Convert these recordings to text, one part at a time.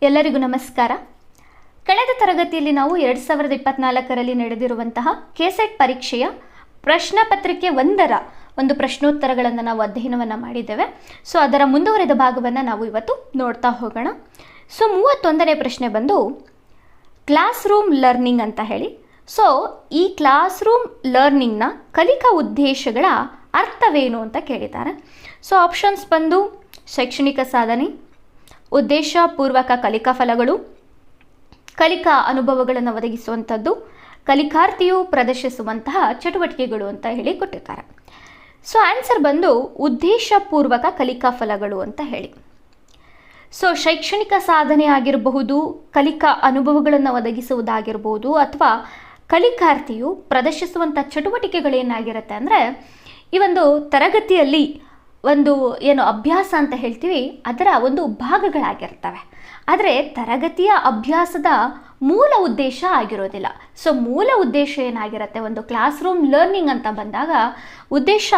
ಎಲ್ಲರಿಗೂ ನಮಸ್ಕಾರ. ಕಳೆದ ತರಗತಿಯಲ್ಲಿ ನಾವು 2024ರಲ್ಲಿ ನಡೆದಿರುವಂತಹ ಕೆಸೆಟ್ ಪರೀಕ್ಷೆಯ ಪ್ರಶ್ನೆ ಪತ್ರಿಕೆ 1ರ ಒಂದು ಪ್ರಶ್ನೋತ್ತರಗಳನ್ನು ನಾವು ಅಧ್ಯಯನವನ್ನು ಮಾಡಿದ್ದೇವೆ. ಸೊ ಅದರ ಮುಂದುವರೆದ ಭಾಗವನ್ನು ನಾವು ಇವತ್ತು ನೋಡ್ತಾ ಹೋಗೋಣ. ಸೊ 31ನೇ ಪ್ರಶ್ನೆ ಬಂದು ಕ್ಲಾಸ್ ರೂಮ್ ಲರ್ನಿಂಗ್ ಅಂತ ಹೇಳಿ. ಸೊ ಈ ಕ್ಲಾಸ್ ರೂಮ್ ಲರ್ನಿಂಗ್ನ ಕಲಿಕಾ ಉದ್ದೇಶಗಳ ಅರ್ಥವೇನು ಅಂತ ಕೇಳಿದ್ದಾರೆ. ಸೊ ಆಪ್ಷನ್ಸ್ ಬಂದು ಶೈಕ್ಷಣಿಕ ಸಾಧನೆ, ಉದ್ದೇಶಪೂರ್ವಕ ಕಲಿಕಾ ಫಲಗಳು, ಕಲಿಕಾ ಅನುಭವಗಳನ್ನು ಒದಗಿಸುವಂಥದ್ದು, ಕಲಿಕಾರ್ಥಿಯು ಪ್ರದರ್ಶಿಸುವಂತಹ ಚಟುವಟಿಕೆಗಳು ಅಂತ ಹೇಳಿ ಕೊಟ್ಟಿದ್ದಾರೆ. ಸೊ ಆನ್ಸರ್ ಬಂದು ಉದ್ದೇಶಪೂರ್ವಕ ಕಲಿಕಾ ಫಲಗಳು ಅಂತ ಹೇಳಿ. ಸೊ ಶೈಕ್ಷಣಿಕ ಸಾಧನೆ ಆಗಿರಬಹುದು, ಕಲಿಕಾ ಅನುಭವಗಳನ್ನು ಒದಗಿಸುವುದಾಗಿರ್ಬೋದು, ಅಥವಾ ಕಲಿಕಾರ್ಥಿಯು ಪ್ರದರ್ಶಿಸುವಂಥ ಚಟುವಟಿಕೆಗಳೇನಾಗಿರುತ್ತೆ ಅಂದರೆ ಈ ಒಂದು ತರಗತಿಯಲ್ಲಿ ಒಂದು ಏನು ಅಭ್ಯಾಸ ಅಂತ ಹೇಳ್ತೀವಿ ಅದರ ಒಂದು ಭಾಗಗಳಾಗಿರ್ತವೆ. ಆದರೆ ತರಗತಿಯ ಅಭ್ಯಾಸದ ಮೂಲ ಉದ್ದೇಶ ಆಗಿರೋದಿಲ್ಲ. ಸೊ ಮೂಲ ಉದ್ದೇಶ ಏನಾಗಿರುತ್ತೆ, ಒಂದು ಕ್ಲಾಸ್ ರೂಮ್ ಲರ್ನಿಂಗ್ ಅಂತ ಬಂದಾಗ ಉದ್ದೇಶ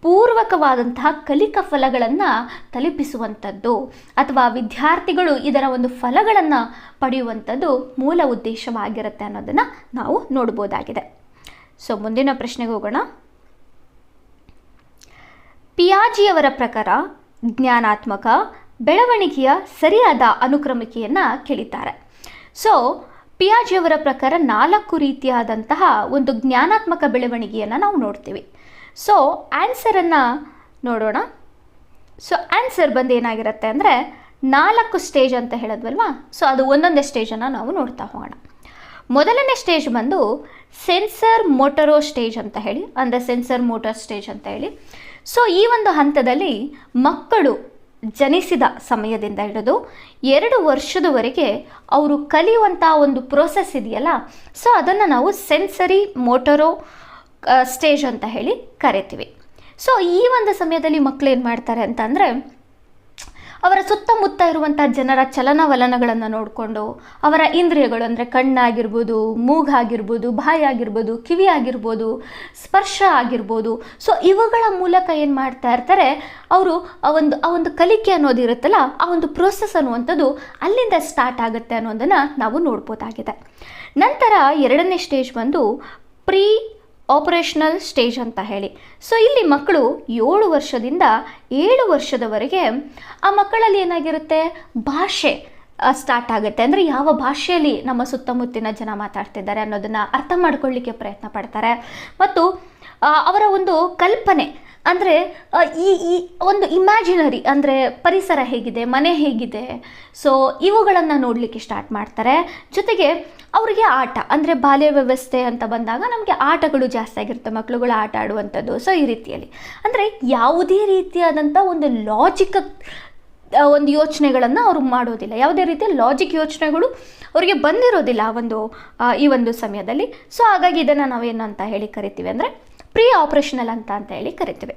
ಪೂರ್ವಕವಾದಂತಹ ಕಲಿಕಾ ಫಲಗಳನ್ನು ತಲುಪಿಸುವಂಥದ್ದು ಅಥವಾ ವಿದ್ಯಾರ್ಥಿಗಳು ಇದರ ಒಂದು ಫಲಗಳನ್ನು ಪಡೆಯುವಂಥದ್ದು ಮೂಲ ಉದ್ದೇಶವಾಗಿರುತ್ತೆ ಅನ್ನೋದನ್ನು ನಾವು ನೋಡ್ಬೋದಾಗಿದೆ. ಸೊ ಮುಂದಿನ ಪ್ರಶ್ನೆಗೆ ಹೋಗೋಣ. ಪಿಯಾಜಿಯವರ ಪ್ರಕಾರ ಜ್ಞಾನಾತ್ಮಕ ಬೆಳವಣಿಗೆಯ ಸರಿಯಾದ ಅನುಕ್ರಮಿಕೆಯನ್ನು ಕೇಳಿದ್ದಾರೆ. ಸೊ ಪಿಯಾಜಿಯವರ ಪ್ರಕಾರ 4 ರೀತಿಯಾದಂತಹ ಒಂದು ಜ್ಞಾನಾತ್ಮಕ ಬೆಳವಣಿಗೆಯನ್ನು ನಾವು ನೋಡ್ತೀವಿ. ಸೊ ಆನ್ಸರನ್ನು ನೋಡೋಣ. ಸೊ ಆನ್ಸರ್ ಬಂದು ಏನಾಗಿರುತ್ತೆ ಅಂದರೆ 4 ಸ್ಟೇಜ್ ಅಂತ ಹೇಳಿದ್ವಲ್ವಾ. ಸೊ ಅದು ಒಂದೊಂದೇ ಸ್ಟೇಜನ್ನು ನಾವು ನೋಡ್ತಾ ಹೋಗೋಣ. ಮೊದಲನೇ ಸ್ಟೇಜ್ ಬಂದು ಸೆನ್ಸರ್ ಮೋಟರೋ ಸ್ಟೇಜ್ ಅಂತ ಹೇಳಿ, ಅಂದರೆ ಸೆನ್ಸರ್ ಮೋಟರ್ ಸ್ಟೇಜ್ ಅಂತ ಹೇಳಿ. ಸೊ ಈ ಒಂದು ಹಂತದಲ್ಲಿ ಮಕ್ಕಳು ಜನಿಸಿದ ಸಮಯದಿಂದ ಹಿಡಿದು 2 ವರ್ಷದವರೆಗೆ ಅವರು ಕಲಿಯುವಂಥ ಒಂದು ಪ್ರೋಸೆಸ್ ಇದೆಯಲ್ಲ, ಸೊ ಅದನ್ನು ನಾವು ಸೆನ್ಸರಿ ಮೋಟರೋ ಸ್ಟೇಜ್ ಅಂತ ಹೇಳಿ ಕರಿತೀವಿ. ಸೊ ಈ ಒಂದು ಸಮಯದಲ್ಲಿ ಮಕ್ಕಳು ಏನು ಮಾಡ್ತಾರೆ ಅಂತಂದರೆ ಅವರ ಸುತ್ತಮುತ್ತ ಇರುವಂಥ ಜನರ ಚಲನವಲನಗಳನ್ನು ನೋಡಿಕೊಂಡು ಅವರ ಇಂದ್ರಿಯಗಳು ಅಂದರೆ ಕಣ್ಣಾಗಿರ್ಬೋದು, ಮೂಗಾಗಿರ್ಬೋದು, ಬಾಯಿ ಆಗಿರ್ಬೋದು, ಕಿವಿ ಆಗಿರ್ಬೋದು, ಸ್ಪರ್ಶ ಆಗಿರ್ಬೋದು, ಸೊ ಇವುಗಳ ಮೂಲಕ ಏನು ಮಾಡ್ತಾ ಇರ್ತಾರೆ ಅವರು ಆ ಒಂದು ಕಲಿಕೆ ಅನ್ನೋದು ಇರುತ್ತಲ್ಲ, ಆ ಒಂದು ಪ್ರೋಸೆಸ್ ಅನ್ನುವಂಥದ್ದು ಅಲ್ಲಿಂದ ಸ್ಟಾರ್ಟ್ ಆಗುತ್ತೆ ಅನ್ನೋದನ್ನು ನಾವು ನೋಡ್ಬೋದಾಗಿದೆ. ನಂತರ 2ನೇ ಸ್ಟೇಜ್ ಬಂದು ಪ್ರೀ ಆಪರೇಷನಲ್ ಸ್ಟೇಜ್ ಅಂತ ಹೇಳಿ. ಸೊ ಇಲ್ಲಿ ಮಕ್ಕಳು 7 ವರ್ಷದಿಂದ 7 ವರ್ಷದವರೆಗೆ ಆ ಮಕ್ಕಳಲ್ಲಿ ಏನಾಗಿರುತ್ತೆ, ಭಾಷೆ ಸ್ಟಾರ್ಟ್ ಆಗುತ್ತೆ. ಅಂದರೆ ಯಾವ ಭಾಷೆಯಲ್ಲಿ ನಮ್ಮ ಸುತ್ತಮುತ್ತಿನ ಜನ ಮಾತಾಡ್ತಿದ್ದಾರೆ ಅನ್ನೋದನ್ನು ಅರ್ಥ ಮಾಡ್ಕೊಳ್ಳಿಕ್ಕೆ ಪ್ರಯತ್ನ ಪಡ್ತಾರೆ. ಮತ್ತು ಅವರ ಒಂದು ಕಲ್ಪನೆ ಅಂದರೆ ಈ ಒಂದು ಇಮ್ಯಾಜಿನರಿ ಅಂದರೆ ಪರಿಸರ ಹೇಗಿದೆ, ಮನೆ ಹೇಗಿದೆ, ಸೊ ಇವುಗಳನ್ನು ನೋಡಲಿಕ್ಕೆ ಸ್ಟಾರ್ಟ್ ಮಾಡ್ತಾರೆ. ಜೊತೆಗೆ ಅವರಿಗೆ ಆಟ ಅಂದರೆ ಬಾಲ್ಯ ವ್ಯವಸ್ಥೆ ಅಂತ ಬಂದಾಗ ನಮಗೆ ಆಟಗಳು ಜಾಸ್ತಿ ಆಗಿರುತ್ತೆ, ಮಕ್ಕಳುಗಳು ಆಟ ಆಡುವಂಥದ್ದು. ಸೊ ಈ ರೀತಿಯಲ್ಲಿ ಅಂದರೆ ಯಾವುದೇ ರೀತಿಯಾದಂಥ ಒಂದು ಲಾಜಿಕ್ ಒಂದು ಯೋಚನೆಗಳನ್ನು ಅವರು ಮಾಡೋದಿಲ್ಲ, ಯಾವುದೇ ರೀತಿಯ ಲಾಜಿಕ್ ಯೋಚನೆಗಳು ಅವರಿಗೆ ಬಂದಿರೋದಿಲ್ಲ ಈ ಒಂದು ಸಮಯದಲ್ಲಿ. ಸೊ ಹಾಗಾಗಿ ಇದನ್ನು ನಾವೇನಂತ ಹೇಳಿ ಕರಿತೀವಿ ಅಂದರೆ ಪ್ರೀ ಆಪರೇಷನಲ್ ಅಂತ ಹೇಳಿ ಕರಿತೀವಿ.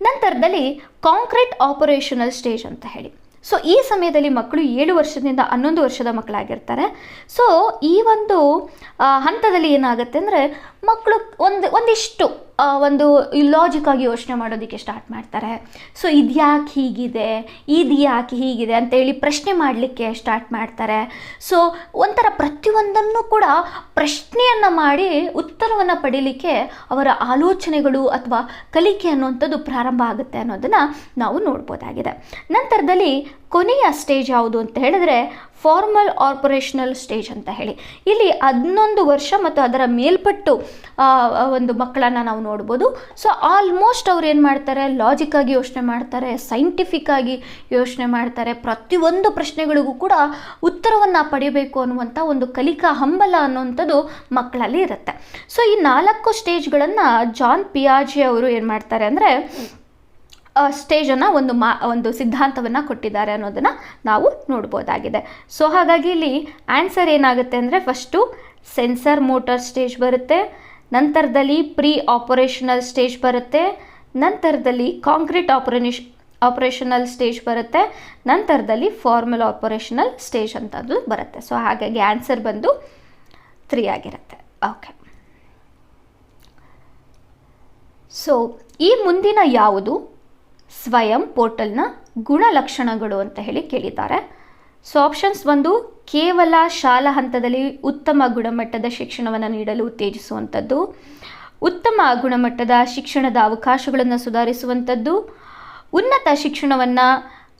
ನಂತರದಲ್ಲಿ ಕಾಂಕ್ರೀಟ್ ಆಪರೇಷನಲ್ ಸ್ಟೇಜ್ ಅಂತ ಹೇಳಿ. ಸೊ ಈ ಸಮಯದಲ್ಲಿ ಮಕ್ಕಳು 7 ವರ್ಷದಿಂದ 11 ವರ್ಷದ ಮಕ್ಕಳಾಗಿರ್ತಾರೆ. ಸೊ ಈ ಒಂದು ಹಂತದಲ್ಲಿ ಏನಾಗುತ್ತೆ ಅಂದರೆ ಮಕ್ಕಳು ಒಂದಿಷ್ಟು ಒಂದು ಲಾಜಿಕ್ ಆಗಿ ಯೋಚನೆ ಮಾಡೋದಕ್ಕೆ ಸ್ಟಾರ್ಟ್ ಮಾಡ್ತಾರೆ. ಸೊ ಇದ್ಯಾಕೆ ಹೀಗಿದೆ, ಇದ್ಯಾಕೆ ಹೀಗಿದೆ ಅಂತೇಳಿ ಪ್ರಶ್ನೆ ಮಾಡಲಿಕ್ಕೆ ಸ್ಟಾರ್ಟ್ ಮಾಡ್ತಾರೆ. ಸೊ ಒಂಥರ ಪ್ರತಿಯೊಂದನ್ನು ಕೂಡ ಪ್ರಶ್ನೆಯನ್ನು ಮಾಡಿ ಉತ್ತರವನ್ನು ಪಡೀಲಿಕ್ಕೆ ಅವರ ಆಲೋಚನೆಗಳು ಅಥವಾ ಕಲಿಕೆ ಅನ್ನುವಂಥದ್ದು ಪ್ರಾರಂಭ ಆಗುತ್ತೆ ಅನ್ನೋದನ್ನು ನಾವು ನೋಡ್ಬೋದಾಗಿದೆ. ನಂತರದಲ್ಲಿ ಕೊನೆಯ ಸ್ಟೇಜ್ ಯಾವುದು ಅಂತ ಹೇಳಿದ್ರೆ ಫಾರ್ಮಲ್ ಆಪರೇಷನಲ್ ಸ್ಟೇಜ್ ಅಂತ ಹೇಳಿ. ಇಲ್ಲಿ 11 ವರ್ಷ ಮತ್ತು ಅದರ ಮೇಲ್ಪಟ್ಟು ಒಂದು ಮಕ್ಕಳನ್ನು ನಾವು ನೋಡ್ಬೋದು. ಸೊ ಆಲ್ಮೋಸ್ಟ್ ಅವ್ರು ಏನು ಮಾಡ್ತಾರೆ, ಲಾಜಿಕ್ಕಾಗಿ ಯೋಚನೆ ಮಾಡ್ತಾರೆ, ಸೈಂಟಿಫಿಕ್ ಆಗಿ ಯೋಚನೆ ಮಾಡ್ತಾರೆ, ಪ್ರತಿಯೊಂದು ಪ್ರಶ್ನೆಗಳಿಗೂ ಕೂಡ ಉತ್ತರವನ್ನು ಪಡೆಯಬೇಕು ಅನ್ನುವಂಥ ಒಂದು ಕಲಿಕಾ ಹಂಬಲ ಅನ್ನುವಂಥದ್ದು ಮಕ್ಕಳಲ್ಲಿ ಇರುತ್ತೆ. ಸೊ ಈ 4 ಸ್ಟೇಜ್ಗಳನ್ನು ಜಾನ್ ಪಿಯಾಜೆ ಅವರು ಏನು ಮಾಡ್ತಾರೆ ಅಂದರೆ ಸ್ಟೇಜನ್ನು ಒಂದು ಸಿದ್ಧಾಂತವನ್ನು ಕೊಟ್ಟಿದ್ದಾರೆ ಅನ್ನೋದನ್ನು ನಾವು ನೋಡ್ಬೋದಾಗಿದೆ. ಸೊ ಹಾಗಾಗಿ ಇಲ್ಲಿ ಆನ್ಸರ್ ಏನಾಗುತ್ತೆ ಅಂದರೆ ಫಸ್ಟು ಸೆನ್ಸರ್ ಮೋಟರ್ ಸ್ಟೇಜ್ ಬರುತ್ತೆ, ನಂತರದಲ್ಲಿ ಪ್ರೀ ಆಪರೇಷನಲ್ ಸ್ಟೇಜ್ ಬರುತ್ತೆ, ನಂತರದಲ್ಲಿ ಕಾಂಕ್ರೀಟ್ ಆಪರೇಷನಲ್ ಸ್ಟೇಜ್ ಬರುತ್ತೆ, ನಂತರದಲ್ಲಿ ಫಾರ್ಮಲ್ ಆಪರೇಷನಲ್ ಸ್ಟೇಜ್ ಅಂತದ್ದು ಬರುತ್ತೆ. ಸೊ ಹಾಗಾಗಿ ಆನ್ಸರ್ ಬಂದು 3 ಆಗಿರುತ್ತೆ. ಓಕೆ. ಸೊ ಈ ಮುಂದಿನ ಯಾವುದು ಸ್ವಯಂ ಪೋರ್ಟಲ್ನ ಗುಣಲಕ್ಷಣಗಳು ಅಂತ ಹೇಳಿ ಕೇಳಿದ್ದಾರೆ. ಸೊ ಆಪ್ಷನ್ಸ್ ಒಂದು, ಕೇವಲ ಶಾಲಾ ಹಂತದಲ್ಲಿ ಉತ್ತಮ ಗುಣಮಟ್ಟದ ಶಿಕ್ಷಣವನ್ನು ನೀಡಲು ಉತ್ತೇಜಿಸುವಂಥದ್ದು, ಉತ್ತಮ ಗುಣಮಟ್ಟದ ಶಿಕ್ಷಣದ ಅವಕಾಶಗಳನ್ನು ಸುಧಾರಿಸುವಂಥದ್ದು, ಉನ್ನತ ಶಿಕ್ಷಣವನ್ನು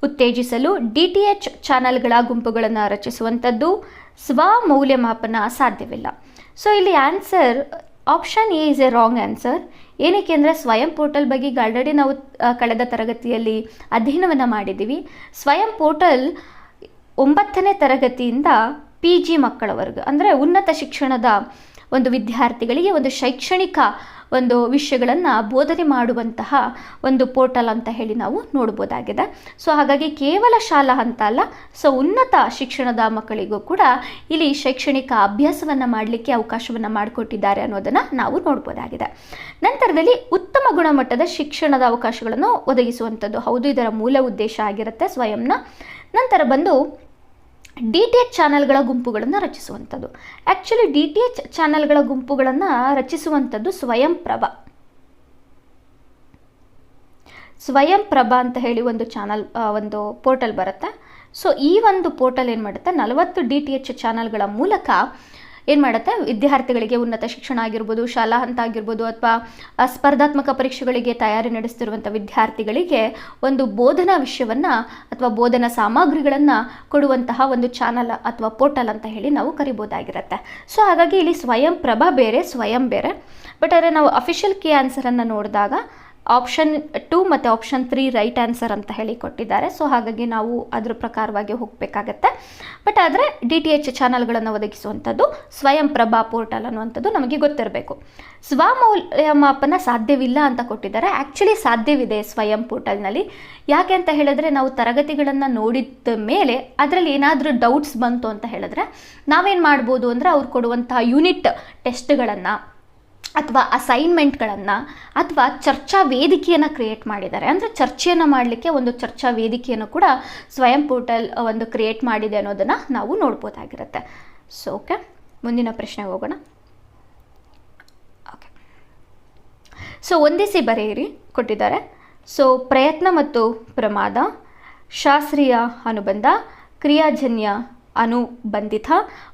ಉತ್ತೇಜಿಸಲು DTH ಚಾನಲ್ಗಳ ಗುಂಪುಗಳನ್ನು ರಚಿಸುವಂಥದ್ದು, ಸ್ವಮೌಲ್ಯಮಾಪನ ಸಾಧ್ಯವಿಲ್ಲ. ಸೊ ಇಲ್ಲಿ answer option A is A wrong answer. ಏನಕ್ಕೆ ಅಂದರೆ ಸ್ವಯಂ ಪೋರ್ಟಲ್ ಬಗ್ಗೆ ಈಗ ಆಲ್ರೆಡಿ ನಾವು ಕಳೆದ ತರಗತಿಯಲ್ಲಿ ಅಧ್ಯಯನವನ್ನು ಮಾಡಿದ್ದೀವಿ. ಸ್ವಯಂ ಪೋರ್ಟಲ್ 9ನೇ ತರಗತಿಯಿಂದ PG ಮಕ್ಕಳವರೆಗೂ ಅಂದರೆ ಉನ್ನತ ಶಿಕ್ಷಣದ ಒಂದು ವಿದ್ಯಾರ್ಥಿಗಳಿಗೆ ಒಂದು ಶೈಕ್ಷಣಿಕ ಒಂದು ವಿಷಯಗಳನ್ನು ಬೋಧನೆ ಮಾಡುವಂತಹ ಒಂದು ಪೋರ್ಟಲ್ ಅಂತ ಹೇಳಿ ನಾವು ನೋಡ್ಬೋದಾಗಿದೆ. ಸೊ ಹಾಗಾಗಿ ಕೇವಲ ಶಾಲಾ ಹಂತ ಅಲ್ಲ, ಸೊ ಉನ್ನತ ಶಿಕ್ಷಣದ ಮಕ್ಕಳಿಗೂ ಕೂಡ ಇಲ್ಲಿ ಶೈಕ್ಷಣಿಕ ಅಭ್ಯಾಸವನ್ನು ಮಾಡಲಿಕ್ಕೆ ಅವಕಾಶವನ್ನು ಮಾಡಿಕೊಟ್ಟಿದ್ದಾರೆ ಅನ್ನೋದನ್ನು ನಾವು ನೋಡ್ಬೋದಾಗಿದೆ. ನಂತರದಲ್ಲಿ ಉತ್ತಮ ಗುಣಮಟ್ಟದ ಶಿಕ್ಷಣದ ಅವಕಾಶಗಳನ್ನು ಒದಗಿಸುವಂಥದ್ದು, ಹೌದು ಇದರ ಮೂಲ ಉದ್ದೇಶ ಆಗಿರುತ್ತೆ ಸ್ವಯಂನ. ನಂತರ ಬಂದು DTH ಚಾನಲ್ಗಳ ಗುಂಪುಗಳನ್ನು ರಚಿಸುವಂಥದ್ದು. ಆ್ಯಕ್ಚುಲಿ DTH ಚಾನಲ್ಗಳ ಗುಂಪುಗಳನ್ನು ರಚಿಸುವಂಥದ್ದು ಸ್ವಯಂ ಪ್ರಭಾ ಅಂತ ಹೇಳಿ ಒಂದು ಚಾನಲ್ ಒಂದು ಪೋರ್ಟಲ್ ಬರುತ್ತೆ. ಸೊ ಈ ಒಂದು ಪೋರ್ಟಲ್ ಏನು ಮಾಡುತ್ತೆ, 40 DTH ಚಾನಲ್ಗಳ ಮೂಲಕ ಏನು ಮಾಡುತ್ತೆ, ವಿದ್ಯಾರ್ಥಿಗಳಿಗೆ ಉನ್ನತ ಶಿಕ್ಷಣ ಆಗಿರ್ಬೋದು, ಶಾಲಾ ಹಂತ ಆಗಿರ್ಬೋದು, ಅಥವಾ ಸ್ಪರ್ಧಾತ್ಮಕ ಪರೀಕ್ಷೆಗಳಿಗೆ ತಯಾರಿ ನಡೆಸ್ತಿರುವಂಥ ವಿದ್ಯಾರ್ಥಿಗಳಿಗೆ ಒಂದು ಬೋಧನಾ ವಿಷಯವನ್ನು ಅಥವಾ ಬೋಧನಾ ಸಾಮಗ್ರಿಗಳನ್ನು ಕೊಡುವಂತಹ ಒಂದು ಚಾನಲ್ ಅಥವಾ ಪೋರ್ಟಲ್ ಅಂತ ಹೇಳಿ ನಾವು ಕರಿಬೋದಾಗಿರುತ್ತೆ. ಸೊ ಹಾಗಾಗಿ ಇಲ್ಲಿ ಸ್ವಯಂ ಪ್ರಭಾ ಬೇರೆ, ಸ್ವಯಂ ಬೇರೆ. ಬಟ್ ಆದರೆ ನಾವು ಅಫಿಷಿಯಲ್ ಕೀ ಆನ್ಸರನ್ನು ನೋಡಿದಾಗ ಆಪ್ಷನ್ 2 ಮತ್ತು ಆಪ್ಷನ್ 3 ರೈಟ್ ಆನ್ಸರ್ ಅಂತ ಹೇಳಿ ಕೊಟ್ಟಿದ್ದಾರೆ. ಸೊ ಹಾಗಾಗಿ ನಾವು ಅದರ ಪ್ರಕಾರವಾಗಿ ಹೋಗಬೇಕಾಗತ್ತೆ. ಬಟ್ ಆದರೆ DTH ಚಾನಲ್ಗಳನ್ನು ಒದಗಿಸುವಂಥದ್ದು ಸ್ವಯಂ ಪ್ರಭಾ ಪೋರ್ಟಲ್ ಅನ್ನುವಂಥದ್ದು ನಮಗೆ ಗೊತ್ತಿರಬೇಕು. ಸ್ವಮೌಲ್ಯಮಾಪನ ಸಾಧ್ಯವಿಲ್ಲ ಅಂತ ಕೊಟ್ಟಿದ್ದಾರೆ. ಆ್ಯಕ್ಚುಲಿ ಸಾಧ್ಯವಿದೆ ಸ್ವಯಂ ಪೋರ್ಟಲ್ನಲ್ಲಿ. ಯಾಕೆ ಅಂತ ಹೇಳಿದ್ರೆ, ನಾವು ತರಗತಿಗಳನ್ನು ನೋಡಿದ ಮೇಲೆ ಅದರಲ್ಲಿ ಏನಾದರೂ ಡೌಟ್ಸ್ ಬಂತು ಅಂತ ಹೇಳಿದ್ರೆ ನಾವೇನು ಮಾಡ್ಬೋದು ಅಂದರೆ ಅವ್ರು ಕೊಡುವಂತಹ ಯೂನಿಟ್ ಟೆಸ್ಟ್ಗಳನ್ನು ಅಥವಾ ಅಸೈನ್ಮೆಂಟ್ಗಳನ್ನು ಅಥವಾ ಚರ್ಚಾ ವೇದಿಕೆಯನ್ನು ಕ್ರಿಯೇಟ್ ಮಾಡಿದ್ದಾರೆ. ಅಂದರೆ ಚರ್ಚೆಯನ್ನು ಮಾಡಲಿಕ್ಕೆ ಒಂದು ಚರ್ಚಾ ವೇದಿಕೆಯನ್ನು ಕೂಡ ಸ್ವಯಂ ಪೋರ್ಟಲ್ ಒಂದು ಕ್ರಿಯೇಟ್ ಮಾಡಿದೆ ಅನ್ನೋದನ್ನು ನಾವು ನೋಡ್ಬೋದಾಗಿರುತ್ತೆ. ಸೊ ಓಕೆ, ಮುಂದಿನ ಪ್ರಶ್ನೆಗೆ ಹೋಗೋಣ. ಓಕೆ, ಸೊ ಹೊಂದಿಸಿ ಬರೆಯಿರಿ ಕೊಟ್ಟಿದ್ದಾರೆ. ಸೊ ಪ್ರಯತ್ನ ಮತ್ತು ಪ್ರಮಾದ, ಶಾಸ್ತ್ರೀಯ ಅನುಬಂಧ, ಕ್ರಿಯಾಜನ್ಯ ಅನುಬಂಧಿತ,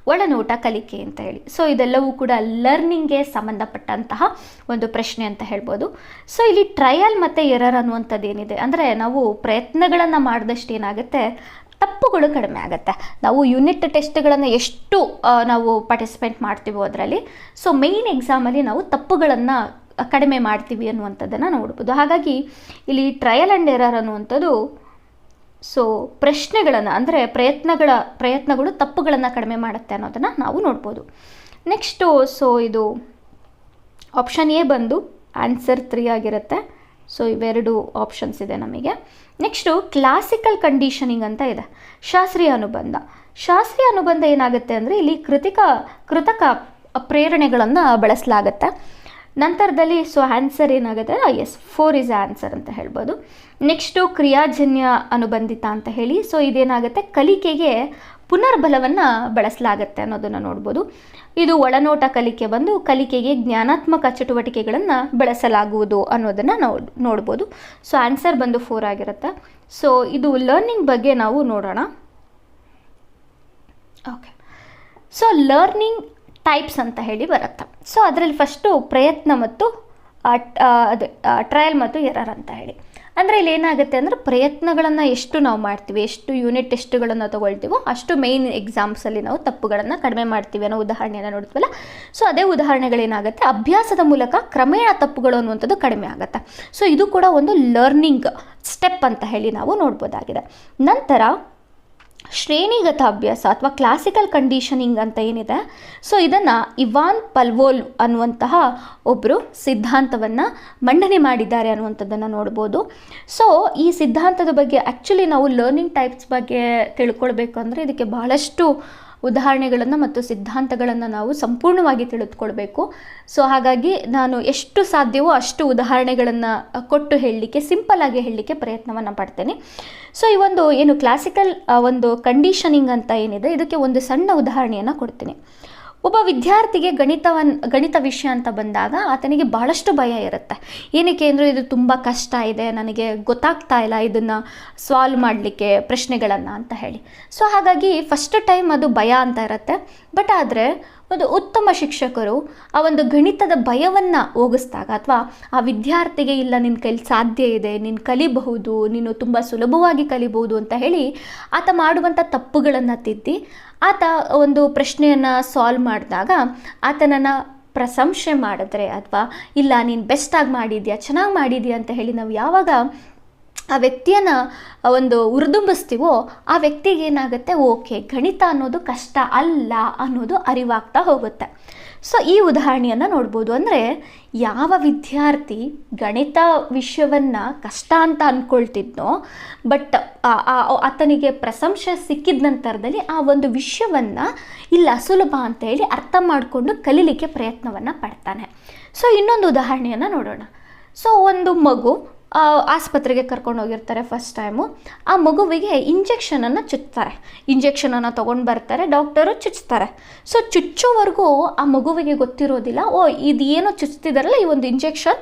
ಒಳನೋಟ, ಕಲಿಕೆ ಅಂತ ಹೇಳಿ. ಸೊ ಇದೆಲ್ಲವೂ ಕೂಡ ಲರ್ನಿಂಗ್ಗೆ ಸಂಬಂಧಪಟ್ಟಂತಹ ಒಂದು ಪ್ರಶ್ನೆ ಅಂತ ಹೇಳ್ಬೋದು. ಸೊ ಇಲ್ಲಿ ಟ್ರಯಲ್ ಮತ್ತು ಎರರ್ ಅನ್ನುವಂಥದ್ದು ಏನಿದೆ ಅಂದರೆ, ನಾವು ಪ್ರಯತ್ನಗಳನ್ನು ಮಾಡಿದಷ್ಟು ಏನಾಗುತ್ತೆ, ತಪ್ಪುಗಳು ಕಡಿಮೆ ಆಗುತ್ತೆ. ನಾವು ಯೂನಿಟ್ ಟೆಸ್ಟ್ಗಳನ್ನು ಎಷ್ಟು ನಾವು ಪಾರ್ಟಿಸಿಪೇಟ್ ಮಾಡ್ತೀವೋ ಅದರಲ್ಲಿ, ಸೊ ಮೇಯ್ನ್ ಎಕ್ಸಾಮಲ್ಲಿ ನಾವು ತಪ್ಪುಗಳನ್ನು ಕಡಿಮೆ ಮಾಡ್ತೀವಿ ಅನ್ನುವಂಥದ್ದನ್ನು ನೋಡ್ಬೋದು. ಹಾಗಾಗಿ ಇಲ್ಲಿ ಟ್ರಯಲ್ ಆ್ಯಂಡ್ ಎರರ್ ಅನ್ನುವಂಥದ್ದು ಸೊ ಪ್ರಶ್ನೆಗಳನ್ನು ಅಂದರೆ ಪ್ರಯತ್ನಗಳು ತಪ್ಪುಗಳನ್ನು ಕಡಿಮೆ ಮಾಡುತ್ತೆ ಅನ್ನೋದನ್ನು ನಾವು ನೋಡ್ಬೋದು. ನೆಕ್ಸ್ಟು ಸೊ ಇದು ಆಪ್ಷನ್ ಎ ಬಂದು ಆನ್ಸರ್ 3 ಆಗಿರುತ್ತೆ. ಸೊ ಇವೆರಡು ಆಪ್ಷನ್ಸ್ ಇದೆ ನಮಗೆ. ನೆಕ್ಸ್ಟು ಕ್ಲಾಸಿಕಲ್ ಕಂಡೀಷನಿಂಗ್ ಅಂತ ಇದೆ. ಶಾಸ್ತ್ರೀಯ ಅನುಬಂಧ ಏನಾಗುತ್ತೆ ಅಂದರೆ ಇಲ್ಲಿ ಕೃತಕ ಪ್ರೇರಣೆಗಳನ್ನು ಬಳಸಲಾಗುತ್ತೆ. ನಂತರದಲ್ಲಿ ಸೊ ಆನ್ಸರ್ ಏನಾಗುತ್ತೆ, ಎಸ್ 4 ಇಸ್ ಆನ್ಸರ್ ಅಂತ ಹೇಳ್ಬೋದು. ನೆಕ್ಸ್ಟು ಕ್ರಿಯಾಜನ್ಯ ಅನುಬಂಧಿತ ಅಂತ ಹೇಳಿ, ಸೊ ಇದೇನಾಗುತ್ತೆ, ಕಲಿಕೆಗೆ ಪುನರ್ಬಲವನ್ನು ಬಳಸಲಾಗುತ್ತೆ ಅನ್ನೋದನ್ನು ನೋಡ್ಬೋದು. ಇದು ಒಳನೋಟ ಕಲಿಕೆ ಬಂದು ಕಲಿಕೆಗೆ ಜ್ಞಾನಾತ್ಮಕ ಚಟುವಟಿಕೆಗಳನ್ನು ಬಳಸಲಾಗುವುದು ಅನ್ನೋದನ್ನು ನೋಡ್ಬೋದು. ಸೊ ಆನ್ಸರ್ ಬಂದು 4 ಆಗಿರುತ್ತೆ. ಸೊ ಇದು ಲರ್ನಿಂಗ್ ಬಗ್ಗೆ ನಾವು ನೋಡೋಣ. ಓಕೆ, ಸೊ ಲರ್ನಿಂಗ್ ಟೈಪ್ಸ್ ಅಂತ ಹೇಳಿ ಬರುತ್ತೆ. ಸೊ ಅದರಲ್ಲಿ ಫಸ್ಟು ಪ್ರಯತ್ನ ಮತ್ತು ಟ್ರಯಲ್ ಮತ್ತು ಎರರ್ ಅಂತ ಹೇಳಿ. ಅಂದರೆ ಇಲ್ಲಿ ಏನಾಗುತ್ತೆ ಅಂದರೆ, ಪ್ರಯತ್ನಗಳನ್ನು ಎಷ್ಟು ನಾವು ಮಾಡ್ತೀವಿ, ಎಷ್ಟು ಯೂನಿಟ್ ಟೆಸ್ಟ್ಗಳನ್ನು ತೊಗೊಳ್ತೀವೋ ಅಷ್ಟು ಮೇಯ್ನ್ ಎಕ್ಸಾಮ್ಸಲ್ಲಿ ನಾವು ತಪ್ಪುಗಳನ್ನು ಕಡಿಮೆ ಮಾಡ್ತೀವಿ ಅನ್ನೋ ಉದಾಹರಣೆಯನ್ನು ನೋಡ್ತೀವಲ್ಲ. ಸೊ ಅದೇ ಉದಾಹರಣೆಗಳೇನಾಗುತ್ತೆ, ಅಭ್ಯಾಸದ ಮೂಲಕ ಕ್ರಮೇಣ ತಪ್ಪುಗಳು ಅನ್ನುವಂಥದ್ದು ಕಡಿಮೆ ಆಗುತ್ತೆ. ಸೊ ಇದು ಕೂಡ ಒಂದು ಲರ್ನಿಂಗ್ ಸ್ಟೆಪ್ ಅಂತ ಹೇಳಿ ನಾವು ನೋಡ್ಬೋದಾಗಿದೆ. ನಂತರ ಶ್ರೇಣಿಗತ ಅಭ್ಯಾಸ ಅಥವಾ ಕ್ಲಾಸಿಕಲ್ ಕಂಡೀಷನಿಂಗ್ ಅಂತ ಏನಿದೆ, ಸೊ ಇದನ್ನು ಇವಾನ್ ಪಲ್ವೋಲ್ವ್ ಅನ್ನುವಂತಹ ಒಬ್ಬರು ಸಿದ್ಧಾಂತವನ್ನು ಮಂಡನೆ ಮಾಡಿದ್ದಾರೆ ಅನ್ನುವಂಥದ್ದನ್ನು ನೋಡ್ಬೋದು. ಸೊ ಈ ಸಿದ್ಧಾಂತದ ಬಗ್ಗೆ ಆ್ಯಕ್ಚುಲಿ ನಾವು ಲರ್ನಿಂಗ್ ಟೈಪ್ಸ್ ಬಗ್ಗೆ ತಿಳ್ಕೊಳ್ಬೇಕು ಅಂದರೆ ಇದಕ್ಕೆ ಬಹಳಷ್ಟು ಉದಾಹರಣೆಗಳನ್ನು ಮತ್ತು ಸಿದ್ಧಾಂತಗಳನ್ನು ನಾವು ಸಂಪೂರ್ಣವಾಗಿ ತಿಳಿದುಕೊಳ್ಬೇಕು. ಸೊ ಹಾಗಾಗಿ ನಾನು ಎಷ್ಟು ಸಾಧ್ಯವೋ ಅಷ್ಟು ಉದಾಹರಣೆಗಳನ್ನು ಕೊಟ್ಟು ಹೇಳಲಿಕ್ಕೆ, ಸಿಂಪಲ್ಲಾಗಿ ಹೇಳಲಿಕ್ಕೆ ಪ್ರಯತ್ನವನ್ನು ಪಡ್ತೇನೆ. ಸೊ ಈ ಒಂದು ಏನು ಕ್ಲಾಸಿಕಲ್ ಒಂದು ಕಂಡೀಷನಿಂಗ್ ಅಂತ ಏನಿದೆ, ಇದಕ್ಕೆ ಒಂದು ಸಣ್ಣ ಉದಾಹರಣೆಯನ್ನು ಕೊಡ್ತೀನಿ. ಒಬ್ಬ ವಿದ್ಯಾರ್ಥಿಗೆ ಗಣಿತ ವಿಷಯ ಅಂತ ಬಂದಾಗ ಆತನಿಗೆ ಭಾಳಷ್ಟು ಭಯ ಇರುತ್ತೆ. ಏನಕ್ಕೆ ಅಂದರೆ ಇದು ತುಂಬ ಕಷ್ಟ ಇದೆ, ನನಗೆ ಗೊತ್ತಾಗ್ತಾ ಇಲ್ಲ ಇದನ್ನು ಸಾಲ್ವ್ ಮಾಡಲಿಕ್ಕೆ ಪ್ರಶ್ನೆಗಳನ್ನು ಅಂತ ಹೇಳಿ. ಸೊ ಹಾಗಾಗಿ ಫಸ್ಟ್ ಟೈಮ್ ಅದು ಭಯ ಅಂತ ಇರುತ್ತೆ. ಬಟ್ ಆದರೆ ಒಂದು ಉತ್ತಮ ಶಿಕ್ಷಕರು ಆ ಒಂದು ಗಣಿತದ ಭಯವನ್ನು ಹೋಗಿಸ್ದಾಗ, ಅಥವಾ ಆ ವಿದ್ಯಾರ್ಥಿಗೆ ಇಲ್ಲ ನಿನ್ನ ಕೈಲಿ ಸಾಧ್ಯ ಇದೆ, ನೀನು ಕಲಿಬಹುದು, ನೀನು ತುಂಬ ಸುಲಭವಾಗಿ ಕಲಿಬಹುದು ಅಂತ ಹೇಳಿ ಆತ ಮಾಡುವಂಥ ತಪ್ಪುಗಳನ್ನು ತಿದ್ದಿ ಆತ ಒಂದು ಪ್ರಶ್ನೆಯನ್ನು ಸಾಲ್ವ್ ಮಾಡಿದಾಗ ಆತನನ್ನು ಪ್ರಶಂಸೆ ಮಾಡಿದ್ರೆ, ಅಥವಾ ಇಲ್ಲ ನೀನು ಬೆಸ್ಟಾಗಿ ಮಾಡಿದ್ಯಾ, ಚೆನ್ನಾಗಿ ಮಾಡಿದ್ಯಾ ಅಂತ ಹೇಳಿ ನಾವು ಯಾವಾಗ ಆ ವ್ಯಕ್ತಿಯನ್ನು ಒಂದು ಹುರಿದುಂಬಿಸ್ತೀವೋ ಆ ವ್ಯಕ್ತಿಗೆ ಏನಾಗುತ್ತೆ, ಓಕೆ ಗಣಿತ ಅನ್ನೋದು ಕಷ್ಟ ಅಲ್ಲ ಅನ್ನೋದು ಅರಿವಾಗ್ತಾ ಹೋಗುತ್ತೆ. ಸೊ ಈ ಉದಾಹರಣೆಯನ್ನು ನೋಡ್ಬೋದು. ಅಂದರೆ ಯಾವ ವಿದ್ಯಾರ್ಥಿ ಗಣಿತ ವಿಷಯವನ್ನು ಕಷ್ಟ ಅಂತ ಅಂದ್ಕೊಳ್ತಿದ್ನೋ, ಬಟ್ ಆತನಿಗೆ ಪ್ರಶಂಸೆ ಸಿಕ್ಕಿದ ನಂತರದಲ್ಲಿ ಆ ಒಂದು ವಿಷಯವನ್ನು ಇಲ್ಲ ಸುಲಭ ಅಂತ ಹೇಳಿ ಅರ್ಥ ಮಾಡಿಕೊಂಡು ಕಲೀಲಿಕ್ಕೆ ಪ್ರಯತ್ನವನ್ನು ಪಡ್ತಾನೆ. ಸೊ ಇನ್ನೊಂದು ಉದಾಹರಣೆಯನ್ನು ನೋಡೋಣ. ಸೊ ಒಂದು ಮಗು ಆಸ್ಪತ್ರೆಗೆ ಕರ್ಕೊಂಡು ಹೋಗಿರ್ತಾರೆ ಫಸ್ಟ್ ಟೈಮು. ಆ ಮಗುವಿಗೆ ಇಂಜೆಕ್ಷನನ್ನು ಚುಚ್ತಾರೆ. ಇಂಜೆಕ್ಷನನ್ನು ತೊಗೊಂಡು ಬರ್ತಾರೆ, ಡಾಕ್ಟರು ಚುಚ್ತಾರೆ. ಸೊ ಚುಚ್ಚೋವರೆಗೂ ಆ ಮಗುವಿಗೆ ಗೊತ್ತಿರೋದಿಲ್ಲ, ಓ ಇದು ಏನೋ ಚುಚ್ತಿದಾರಲ್ಲ ಈ ಒಂದು ಇಂಜೆಕ್ಷನ್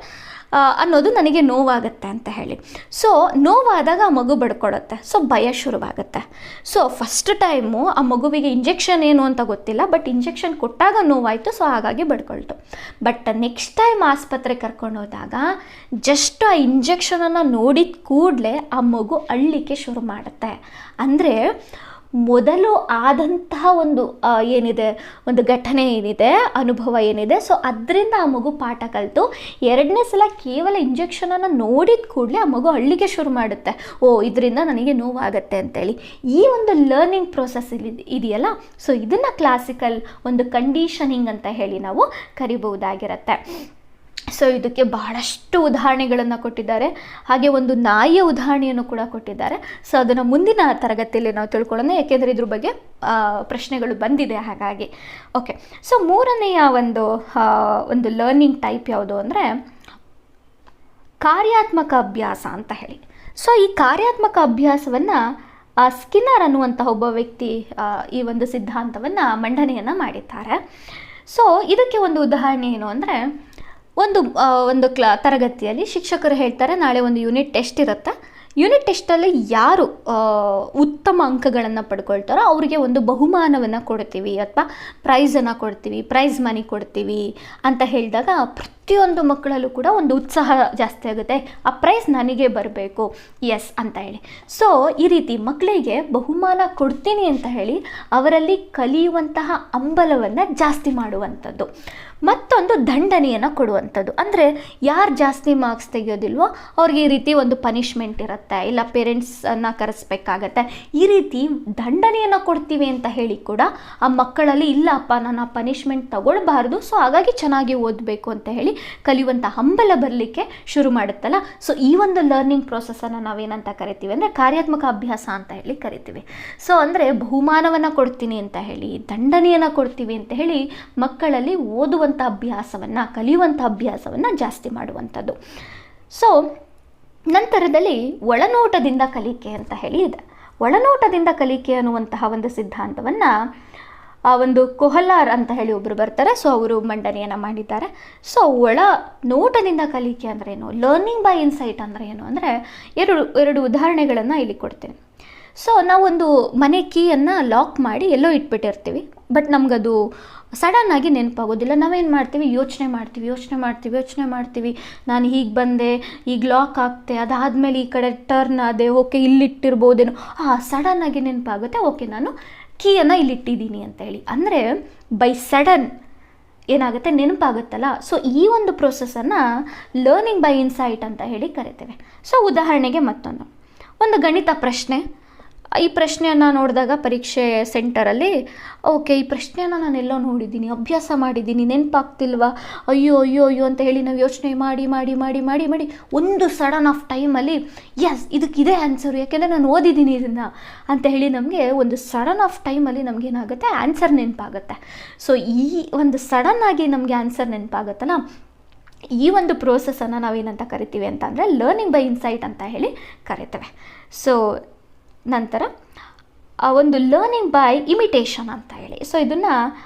ಅನ್ನೋದು ನನಗೆ ನೋವಾಗುತ್ತೆ ಅಂತ ಹೇಳಿ. ಸೊ ನೋವಾದಾಗ ಆ ಮಗು ಬಡ್ಕೊಡುತ್ತೆ. ಸೊ ಭಯ ಶುರುವಾಗುತ್ತೆ. ಸೊ ಫಸ್ಟ್ ಟೈಮು ಆ ಮಗುವಿಗೆ ಇಂಜೆಕ್ಷನ್ ಏನು ಅಂತ ಗೊತ್ತಿಲ್ಲ, ಬಟ್ ಇಂಜೆಕ್ಷನ್ ಕೊಟ್ಟಾಗ ನೋವಾಯಿತು, ಸೊ ಹಾಗಾಗಿ ಬಡ್ಕೊಳ್ತು. ಬಟ್ ನೆಕ್ಸ್ಟ್ ಟೈಮ್ ಆಸ್ಪತ್ರೆ ಕರ್ಕೊಂಡು ಹೋದಾಗ ಜಸ್ಟ್ ಆ ಇಂಜೆಕ್ಷನನ್ನು ನೋಡಿದ ಕೂಡಲೇ ಆ ಮಗು ಅಳ್ಳಿಕ್ಕೆ ಶುರು ಮಾಡುತ್ತೆ. ಅಂದರೆ ಮೊದಲು ಆದಂತಹ ಒಂದು ಏನಿದೆ, ಒಂದು ಘಟನೆ ಏನಿದೆ, ಅನುಭವ ಏನಿದೆ, ಸೊ ಅದರಿಂದ ಆ ಮಗು ಪಾಠ ಕಲಿತು ಎರಡನೇ ಸಲ ಕೇವಲ ಇಂಜೆಕ್ಷನನ್ನು ನೋಡಿದ ಕೂಡಲೇ ಆ ಮಗು ಅಳ್ಳಿಗೆ ಶುರು ಮಾಡುತ್ತೆ, ಓ ಇದರಿಂದ ನನಗೆ ನೋವಾಗತ್ತೆ ಅಂತೇಳಿ. ಈ ಒಂದು ಲರ್ನಿಂಗ್ ಪ್ರೋಸೆಸ್ ಇದೆಯಲ್ಲ, ಸೊ ಇದನ್ನು ಕ್ಲಾಸಿಕಲ್ ಒಂದು ಕಂಡೀಷನಿಂಗ್ ಅಂತ ಹೇಳಿ ನಾವು ಕರಿಬಹುದಾಗಿರುತ್ತೆ. ಸೊ ಇದಕ್ಕೆ ಬಹಳಷ್ಟು ಉದಾಹರಣೆಗಳನ್ನು ಕೊಟ್ಟಿದ್ದಾರೆ. ಹಾಗೆ ಒಂದು ನಾಯಿಯ ಉದಾಹರಣೆಯನ್ನು ಕೂಡ ಕೊಟ್ಟಿದ್ದಾರೆ. ಸೊ ಅದನ್ನು ಮುಂದಿನ ತರಗತಿಯಲ್ಲಿ ನಾವು ತಿಳ್ಕೊಳ್ಳೋಣ, ಯಾಕೆಂದರೆ ಇದ್ರ ಬಗ್ಗೆ ಪ್ರಶ್ನೆಗಳು ಬಂದಿದೆ ಹಾಗಾಗಿ. ಓಕೆ, ಸೊ ಮೂರನೆಯ ಒಂದು ಲರ್ನಿಂಗ್ ಟೈಪ್ ಯಾವುದು ಅಂದರೆ ಕಾರ್ಯಾತ್ಮಕ ಅಭ್ಯಾಸ ಅಂತ ಹೇಳಿ. ಸೊ ಈ ಕಾರ್ಯಾತ್ಮಕ ಅಭ್ಯಾಸವನ್ನು ಸ್ಕಿನ್ನರ್ ಅನ್ನುವಂತಹ ಒಬ್ಬ ವ್ಯಕ್ತಿ ಈ ಒಂದು ಸಿದ್ಧಾಂತವನ್ನು ಮಂಡನೆಯನ್ನು ಮಾಡಿದ್ದಾರೆ. ಸೊ ಇದಕ್ಕೆ ಒಂದು ಉದಾಹರಣೆ ಏನು ಅಂದರೆ, ಒಂದು ತರಗತಿಯಲ್ಲಿ ಶಿಕ್ಷಕರು ಹೇಳ್ತಾರೆ ನಾಳೆ ಒಂದು ಯೂನಿಟ್ ಟೆಸ್ಟ್ ಇರುತ್ತೆ. ಯೂನಿಟ್ ಟೆಸ್ಟಲ್ಲಿ ಯಾರು ಉತ್ತಮ ಅಂಕಗಳನ್ನು ಪಡ್ಕೊಳ್ತಾರೋ ಅವರಿಗೆ ಒಂದು ಬಹುಮಾನವನ್ನು ಕೊಡ್ತೀವಿ, ಅಥವಾ ಪ್ರೈಸನ್ನು ಕೊಡ್ತೀವಿ, ಪ್ರೈಸ್ ಮನಿ ಕೊಡ್ತೀವಿ ಅಂತ ಹೇಳಿದಾಗ ಪ್ರತಿಯೊಂದು ಮಕ್ಕಳಲ್ಲೂ ಕೂಡ ಒಂದು ಉತ್ಸಾಹ ಜಾಸ್ತಿ ಆಗುತ್ತೆ, ಆ ಪ್ರೈಸ್ ನನಗೆ ಬರಬೇಕು, ಎಸ್ ಅಂತ ಹೇಳಿ. ಸೊ ಈ ರೀತಿ ಮಕ್ಕಳಿಗೆ ಬಹುಮಾನ ಕೊಡ್ತೀನಿ ಅಂತ ಹೇಳಿ ಅವರಲ್ಲಿ ಕಲಿಯುವಂತಹ ಹಂಬಲವನ್ನು ಜಾಸ್ತಿ ಮಾಡುವಂಥದ್ದು. ಮತ್ತೊಂದು ದಂಡನೆಯನ್ನು ಕೊಡುವಂಥದ್ದು. ಅಂದರೆ ಯಾರು ಜಾಸ್ತಿ ಮಾರ್ಕ್ಸ್ ತೆಗೆಯೋದಿಲ್ವೋ ಅವ್ರಿಗೆ ಈ ರೀತಿ ಒಂದು ಪನಿಷ್ಮೆಂಟ್ ಇರುತ್ತೆ, ಇಲ್ಲ ಪೇರೆಂಟ್ಸನ್ನು ಕರೆಸ್ಬೇಕಾಗತ್ತೆ. ಈ ರೀತಿ ದಂಡನೆಯನ್ನು ಕೊಡ್ತೀವಿ ಅಂತ ಹೇಳಿ ಕೂಡ ಆ ಮಕ್ಕಳಲ್ಲಿ ಇಲ್ಲಪ್ಪ ನಾನು ಆ ಪನಿಷ್ಮೆಂಟ್ ತಗೊಳ್ಬಾರ್ದು, ಸೊ ಹಾಗಾಗಿ ಚೆನ್ನಾಗಿ ಓದಬೇಕು ಅಂತ ಹೇಳಿ ಕಲಿಯುವಂಥ ಹಂಬಲ ಬರಲಿಕ್ಕೆ ಶುರು ಮಾಡುತ್ತಲ್ಲ. ಸೊ ಈ ಒಂದು ಲರ್ನಿಂಗ್ ಪ್ರೋಸೆಸನ್ನು ನಾವೇನಂತ ಕರಿತೀವಿ ಅಂದರೆ ಕಾರ್ಯಾತ್ಮಕ ಅಭ್ಯಾಸ ಅಂತ ಹೇಳಿ ಕರಿತೀವಿ. ಸೊ ಅಂದರೆ ಬಹುಮಾನವನ್ನು ಕೊಡ್ತೀನಿ ಅಂತ ಹೇಳಿ, ದಂಡನೆಯನ್ನು ಕೊಡ್ತೀವಿ ಅಂತ ಹೇಳಿ ಮಕ್ಕಳಲ್ಲಿ ಓದುವಂಥ ಅಭ್ಯಾಸವನ್ನು, ಕಲಿಯುವಂಥ ಅಭ್ಯಾಸವನ್ನು ಜಾಸ್ತಿ ಮಾಡುವಂಥದ್ದು. ಸೊ ನಂತರದಲ್ಲಿ ಒಳನೋಟದಿಂದ ಕಲಿಕೆ ಅಂತ ಹೇಳಿ ಇದೆ. ಒಳನೋಟದಿಂದ ಕಲಿಕೆ ಅನ್ನುವಂತಹ ಒಂದು ಸಿದ್ಧಾಂತವನ್ನು ಒಂದು ಕೊಹ್ಲಾರ್ ಅಂತ ಹೇಳಿ ಒಬ್ಬರು ಬರ್ತಾರೆ. ಸೊ ಅವರು ಮಂಡನೆಯನ್ನು ಮಾಡಿದ್ದಾರೆ. ಸೊ ಒಳ ನೋಟದಿಂದ ಕಲಿಕೆ ಅಂದರೆ ಏನು, ಲರ್ನಿಂಗ್ ಬೈ ಇನ್ಸೈಟ್ ಅಂದರೆ ಏನು ಅಂದರೆ ಎರಡು ಉದಾಹರಣೆಗಳನ್ನು ಇಲ್ಲಿ ಕೊಡ್ತೀನಿ. ಸೊ ನಾವೊಂದು ಮನೆ ಕೀಯನ್ನು ಲಾಕ್ ಮಾಡಿ ಎಲ್ಲೋ ಇಟ್ಬಿಟ್ಟಿರ್ತೀವಿ, ಬಟ್ ನಮಗದು ಸಡನ್ನಾಗಿ ನೆನಪಾಗೋದಿಲ್ಲ. ನಾವೇನು ಮಾಡ್ತೀವಿ, ಯೋಚನೆ ಮಾಡ್ತೀವಿ, ನಾನು ಹೀಗೆ ಬಂದೆ, ಈಗ ಲಾಕ್ ಆಗ್ತೆ, ಅದಾದಮೇಲೆ ಈ ಕಡೆ ಟರ್ನ್ ಆದೆ, ಓಕೆ ಇಲ್ಲಿಟ್ಟಿರ್ಬೋದೇನೋ, ಸಡನ್ನಾಗಿ ನೆನಪಾಗುತ್ತೆ, ಓಕೆ ನಾನು ಕೀಯನ್ನು ಇಲ್ಲಿಟ್ಟಿದ್ದೀನಿ ಅಂತ ಹೇಳಿ. ಅಂದರೆ ಬೈ ಸಡನ್ ಏನಾಗುತ್ತೆ, ನೆನಪಾಗುತ್ತಲ್ಲ. ಸೊ ಈ ಒಂದು ಪ್ರೋಸೆಸನ್ನು ಲರ್ನಿಂಗ್ ಬೈ ಇನ್ಸೈಟ್ ಅಂತ ಹೇಳಿ ಕರಿತೇವೆ. ಸೊ ಉದಾಹರಣೆಗೆ ಒಂದು ಗಣಿತ ಪ್ರಶ್ನೆ. ಈ ಪ್ರಶ್ನೆಯನ್ನು ನೋಡಿದಾಗ ಪರೀಕ್ಷೆ ಸೆಂಟರಲ್ಲಿ, ಓಕೆ ಈ ಪ್ರಶ್ನೆಯನ್ನು ನಾನು ಎಲ್ಲೋ ನೋಡಿದ್ದೀನಿ, ಅಭ್ಯಾಸ ಮಾಡಿದ್ದೀನಿ, ನೆನಪಾಗ್ತಿಲ್ವಾ, ಅಯ್ಯೋ ಅಂತ ಹೇಳಿ ನಾವು ಯೋಚನೆ ಮಾಡಿ ಒಂದು ಸಡನ್ ಆಫ್ ಟೈಮಲ್ಲಿ ಎಸ್ ಇದಕ್ಕಿದೆ ಆನ್ಸರು, ಯಾಕೆಂದರೆ ನಾನು ಓದಿದ್ದೀನಿ ಇದನ್ನು ಅಂತ ಹೇಳಿ ನಮಗೆ ಒಂದು ಸಡನ್ ಆಫ್ ಟೈಮಲ್ಲಿ ನಮಗೇನಾಗುತ್ತೆ, ಆನ್ಸರ್ ನೆನಪಾಗುತ್ತೆ. ಸೊ ಈ ಒಂದು ಸಡನ್ನಾಗಿ ನಮಗೆ ಆನ್ಸರ್ ನೆನಪಾಗುತ್ತಲ್ಲ, ಈ ಒಂದು ಪ್ರೋಸೆಸನ್ನು ನಾವೇನಂತ ಕರಿತೀವಿ ಅಂತ ಅಂದರೆ ಲರ್ನಿಂಗ್ ಬೈ ಇನ್ಸೈಟ್ ಅಂತ ಹೇಳಿ ಕರಿತೇವೆ. ಸೊ ನಂತರ ಒಂದು ಲರ್ನಿಂಗ್ ಬೈ ಇಮಿಟೇಷನ್ ಅಂತ ಹೇಳಿ. ಸೊ ಇದನ್ನು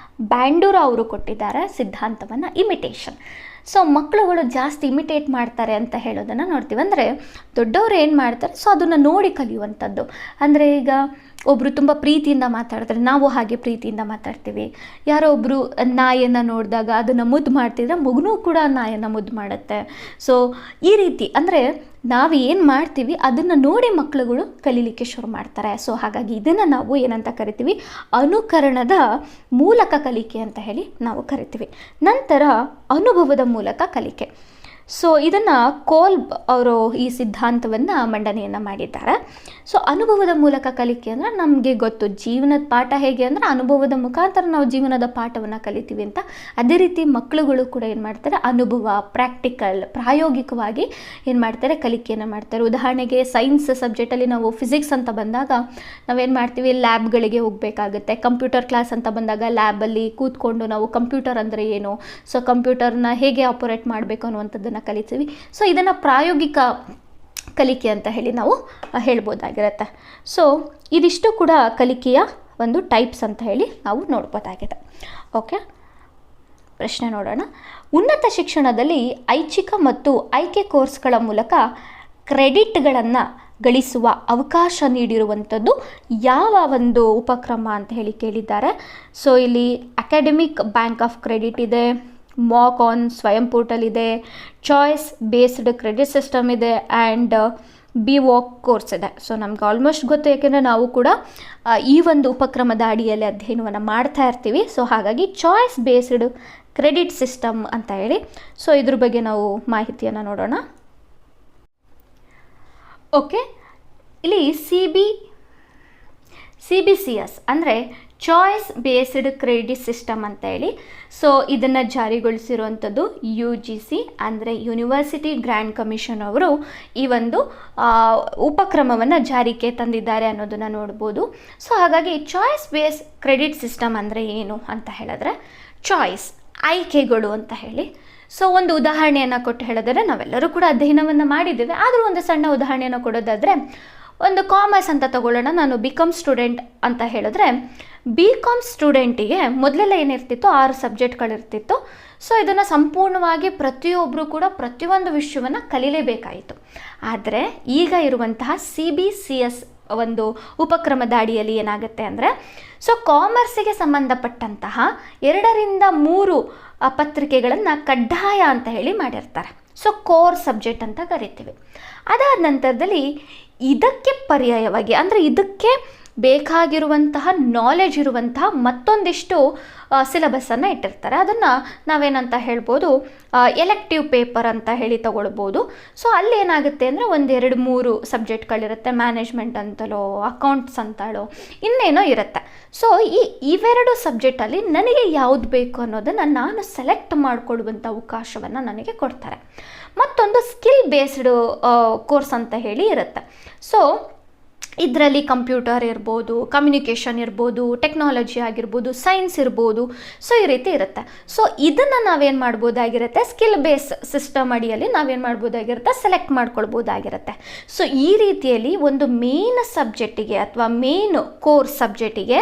ಬ್ಯಾಂಡೂರಾ ಅವರು ಕೊಟ್ಟಿದ್ದಾರೆ ಸಿದ್ಧಾಂತವನ್ನು, ಇಮಿಟೇಷನ್. ಸೊ ಮಕ್ಕಳುಗಳು ಜಾಸ್ತಿ ಇಮಿಟೇಟ್ ಮಾಡ್ತಾರೆ ಅಂತ ಹೇಳೋದನ್ನು ನೋಡ್ತೀವಿ. ಅಂದರೆ ದೊಡ್ಡವರು ಏನು ಮಾಡ್ತಾರೆ, ಸೊ ಅದನ್ನು ನೋಡಿ ಕಲಿಯುವಂಥದ್ದು. ಅಂದರೆ ಈಗ ಒಬ್ಬರು ತುಂಬ ಪ್ರೀತಿಯಿಂದ ಮಾತಾಡ್ತಾರೆ, ನಾವು ಹಾಗೆ ಪ್ರೀತಿಯಿಂದ ಮಾತಾಡ್ತೀವಿ. ಯಾರೋ ಒಬ್ಬರು ನಾಯಿಯನ್ನು ನೋಡಿದಾಗ ಅದನ್ನು ಮುದ್ದು ಮಾಡ್ತಿದ್ರೆ ಮಗುನೂ ಕೂಡ ನಾಯಿಯನ್ನು ಮುದ್ದು ಮಾಡುತ್ತೆ. ಸೊ ಈ ರೀತಿ ಅಂದರೆ ನಾವು ಏನು ಮಾಡ್ತೀವಿ ಅದನ್ನು ನೋಡಿ ಮಕ್ಕಳುಗಳು ಕಲೀಲಿಕ್ಕೆ ಶುರು ಮಾಡ್ತಾರೆ. ಸೊ ಹಾಗಾಗಿ ಇದನ್ನು ನಾವು ಏನಂತ ಕರಿತೀವಿ, ಅನುಕರಣದ ಮೂಲಕ ಕಲಿಕೆ ಅಂತ ಹೇಳಿ ನಾವು ಕರಿತೀವಿ. ನಂತರ ಅನುಭವದ ಮೂಲಕ ಕಲಿಕೆ. ಸೊ ಇದನ್ನು ಕೋಲ್ಬ್ ಅವರು ಈ ಸಿದ್ಧಾಂತವನ್ನು ಮಂಡನೆಯನ್ನು ಮಾಡಿದ್ದಾರೆ. ಸೊ ಅನುಭವದ ಮೂಲಕ ಕಲಿಕೆ ಅಂದರೆ ನಮಗೆ ಗೊತ್ತು ಜೀವನದ ಪಾಠ ಹೇಗೆ ಅಂದರೆ ಅನುಭವದ ಮುಖಾಂತರ ನಾವು ಜೀವನದ ಪಾಠವನ್ನು ಕಲಿತೀವಿ ಅಂತ. ಅದೇ ರೀತಿ ಮಕ್ಕಳುಗಳು ಕೂಡ ಏನು ಮಾಡ್ತಾರೆ, ಅನುಭವ, ಪ್ರಾಕ್ಟಿಕಲ್, ಪ್ರಾಯೋಗಿಕವಾಗಿ ಏನು ಮಾಡ್ತಾರೆ, ಕಲಿಕೆಯನ್ನು ಮಾಡ್ತಾರೆ. ಉದಾಹರಣೆಗೆ ಸೈನ್ಸ್ ಸಬ್ಜೆಕ್ಟಲ್ಲಿ ನಾವು ಫಿಸಿಕ್ಸ್ ಅಂತ ಬಂದಾಗ ನಾವೇನು ಮಾಡ್ತೀವಿ, ಲ್ಯಾಬ್ಗಳಿಗೆ ಹೋಗಬೇಕಾಗುತ್ತೆ. ಕಂಪ್ಯೂಟರ್ ಕ್ಲಾಸ್ ಅಂತ ಬಂದಾಗ ಲ್ಯಾಬಲ್ಲಿ ಕೂತ್ಕೊಂಡು ನಾವು ಕಂಪ್ಯೂಟರ್ ಅಂದರೆ ಏನು, ಸೊ ಕಂಪ್ಯೂಟರ್ನ ಹೇಗೆ ಆಪರೇಟ್ ಮಾಡಬೇಕು ಅನ್ನುವಂಥದ್ದನ್ನು ಕಲಿತೀವಿ. ಸೊ ಇದನ್ನು ಪ್ರಾಯೋಗಿಕ ಕಲಿಕೆ ಅಂತ ಹೇಳಿ ನಾವು ಹೇಳ್ಬೋದಾಗಿರುತ್ತೆ. ಸೊ ಇದಿಷ್ಟು ಕೂಡ ಕಲಿಕೆಯ ಒಂದು ಟೈಪ್ಸ್ ಅಂತ ಹೇಳಿ ನಾವು ನೋಡ್ಬೋದಾಗಿದೆ. ಓಕೆ, ಪ್ರಶ್ನೆ ನೋಡೋಣ. ಉನ್ನತ ಶಿಕ್ಷಣದಲ್ಲಿ ಐಚ್ಛಿಕ ಮತ್ತು ಆಯ್ಕೆ ಕೋರ್ಸ್ಗಳ ಮೂಲಕ ಕ್ರೆಡಿಟ್ಗಳನ್ನು ಗಳಿಸುವ ಅವಕಾಶ ನೀಡಿರುವಂಥದ್ದು ಯಾವ ಒಂದು ಉಪಕ್ರಮ ಅಂತ ಹೇಳಿ ಕೇಳಿದ್ದಾರೆ. ಸೊ ಇಲ್ಲಿ ಅಕಾಡೆಮಿಕ್ ಬ್ಯಾಂಕ್ ಆಫ್ ಕ್ರೆಡಿಟ್ ಇದೆ, ಮಾಕ್ ಆನ್ ಸ್ವಯಂ ಪೋರ್ಟಲ್ ಇದೆ, ಚಾಯ್ಸ್ ಬೇಸ್ಡ್ ಕ್ರೆಡಿಟ್ ಸಿಸ್ಟಮ್ ಇದೆ, ಆ್ಯಂಡ್ BVOC ಕೋರ್ಸ್ ಇದೆ. ಸೊ ನಮ್ಗೆ ಆಲ್ಮೋಸ್ಟ್ ಗೊತ್ತು, ಯಾಕೆಂದರೆ ನಾವು ಕೂಡ ಈ ಒಂದು ಉಪಕ್ರಮದ ಅಡಿಯಲ್ಲಿ ಅಧ್ಯಯನವನ್ನು ಮಾಡ್ತಾ ಇರ್ತೀವಿ. ಸೊ ಹಾಗಾಗಿ ಚಾಯ್ಸ್ ಬೇಸ್ಡ್ ಕ್ರೆಡಿಟ್ ಸಿಸ್ಟಮ್ ಅಂತ ಹೇಳಿ, ಸೊ ಇದ್ರ ಬಗ್ಗೆ ನಾವು ಮಾಹಿತಿಯನ್ನು ನೋಡೋಣ. ಓಕೆ, ಇಲ್ಲಿ CBCS ಅಂದರೆ ಚಾಯ್ಸ್ ಬೇಸ್ಡ್ ಕ್ರೆಡಿಟ್ ಸಿಸ್ಟಮ್ ಅಂತ ಹೇಳಿ. ಸೊ ಇದನ್ನು ಜಾರಿಗೊಳಿಸಿರುವಂಥದ್ದು UGC ಅಂದರೆ ಯೂನಿವರ್ಸಿಟಿ ಗ್ರ್ಯಾಂಡ್ ಕಮಿಷನ್ ಅವರು ಈ ಒಂದು ಉಪಕ್ರಮವನ್ನು ಜಾರಿಗೆ ತಂದಿದ್ದಾರೆ ಅನ್ನೋದನ್ನು ನೋಡ್ಬೋದು. ಸೊ ಹಾಗಾಗಿ ಚಾಯ್ಸ್ ಬೇಸ್ ಕ್ರೆಡಿಟ್ ಸಿಸ್ಟಮ್ ಅಂದರೆ ಏನು ಅಂತ ಹೇಳಿದ್ರೆ, ಚಾಯ್ಸ್ ಆಯ್ಕೆಗಳು ಅಂತ ಹೇಳಿ. ಸೊ ಒಂದು ಉದಾಹರಣೆಯನ್ನು ಕೊಟ್ಟು ಹೇಳಿದ್ರೆ, ನಾವೆಲ್ಲರೂ ಕೂಡ ಅಧ್ಯಯನವನ್ನು ಮಾಡಿದ್ದೇವೆ, ಆದರೂ ಒಂದು ಸಣ್ಣ ಉದಾಹರಣೆಯನ್ನು ಕೊಡೋದಾದರೆ, ಒಂದು ಕಾಮರ್ಸ್ ಅಂತ ತಗೊಳ್ಳೋಣ. ನಾನು BCom ಸ್ಟೂಡೆಂಟ್ ಅಂತ ಹೇಳಿದ್ರೆ, BCom ಸ್ಟೂಡೆಂಟಿಗೆ ಮೊದಲೆಲ್ಲ ಏನಿರ್ತಿತ್ತು, 6 ಸಬ್ಜೆಕ್ಟ್ಗಳಿರ್ತಿತ್ತು. ಸೊ ಇದನ್ನು ಸಂಪೂರ್ಣವಾಗಿ ಪ್ರತಿಯೊಬ್ಬರು ಕೂಡ ಪ್ರತಿಯೊಂದು ವಿಷಯವನ್ನು ಕಲೀಲೇಬೇಕಾಯಿತು. ಆದರೆ ಈಗ ಇರುವಂತಹ CBCS ಒಂದು ಉಪಕ್ರಮದ ಅಡಿಯಲ್ಲಿ ಏನಾಗುತ್ತೆ ಅಂದರೆ, ಸೊ ಕಾಮರ್ಸಿಗೆ ಸಂಬಂಧಪಟ್ಟಂತಹ 2ರಿಂದ 3 ಪತ್ರಿಕೆಗಳನ್ನು ಕಡ್ಡಾಯ ಅಂತ ಹೇಳಿ ಮಾಡಿರ್ತಾರೆ. ಸೊ ಕೋರ್ ಸಬ್ಜೆಕ್ಟ್ ಅಂತ ಕರಿತೀವಿ. ಅದಾದ ನಂತರದಲ್ಲಿ ಇದಕ್ಕೆ ಪರ್ಯಾಯವಾಗಿ ಅಂದರೆ ಇದಕ್ಕೆ ಬೇಕಾಗಿರುವಂತಹ ನಾಲೆಜ್ ಇರುವಂತಹ ಮತ್ತೊಂದಿಷ್ಟು ಸಿಲೆಬಸ್ಸನ್ನು ಇಟ್ಟಿರ್ತಾರೆ. ಅದನ್ನು ನಾವೇನಂತ ಹೇಳ್ಬೋದು, ಎಲೆಕ್ಟಿವ್ ಪೇಪರ್ ಅಂತ ಹೇಳಿ ತಗೊಳ್ಬೋದು. ಸೊ ಅಲ್ಲಿ ಏನಾಗುತ್ತೆ ಅಂದರೆ 1, 2, 3 ಸಬ್ಜೆಕ್ಟ್ಗಳಿರುತ್ತೆ. ಮ್ಯಾನೇಜ್ಮೆಂಟ್ ಅಂತಲೋ, ಅಕೌಂಟ್ಸ್ ಅಂತಲೋ, ಇನ್ನೇನೋ ಇರುತ್ತೆ. ಸೊ ಇವೆರಡು ಸಬ್ಜೆಕ್ಟಲ್ಲಿ ನನಗೆ ಯಾವುದು ಬೇಕು ಅನ್ನೋದನ್ನು ನಾನು ಸೆಲೆಕ್ಟ್ ಮಾಡಿಕೊಳ್ಳುವಂಥ ಅವಕಾಶವನ್ನು ನನಗೆ ಕೊಡ್ತಾರೆ. ಮತ್ತೊಂದು ಸ್ಕಿಲ್ ಬೇಸ್ಡ್ ಕೋರ್ಸ್ ಅಂತ ಹೇಳಿ ಇರುತ್ತೆ. ಸೊ ಇದರಲ್ಲಿ ಕಂಪ್ಯೂಟರ್ ಇರ್ಬೋದು, ಕಮ್ಯುನಿಕೇಷನ್ ಇರ್ಬೋದು, ಟೆಕ್ನಾಲಜಿ ಆಗಿರ್ಬೋದು, ಸೈನ್ಸ್ ಇರ್ಬೋದು. ಸೊ ಈ ರೀತಿ ಇರುತ್ತೆ. ಸೊ ಇದನ್ನು ನಾವೇನು ಮಾಡ್ಬೋದಾಗಿರುತ್ತೆ, ಸ್ಕಿಲ್ ಬೇಸ್ ಸಿಸ್ಟಮ್ ಅಡಿಯಲ್ಲಿ ನಾವೇನು ಮಾಡ್ಬೋದಾಗಿರುತ್ತೆ, ಸೆಲೆಕ್ಟ್ ಮಾಡ್ಕೊಳ್ಬೋದಾಗಿರುತ್ತೆ. ಸೊ ಈ ರೀತಿಯಲ್ಲಿ ಒಂದು ಮೇನ್ ಸಬ್ಜೆಕ್ಟಿಗೆ ಅಥವಾ ಮೇನ್ ಕೋರ್ಸ್ ಸಬ್ಜೆಕ್ಟಿಗೆ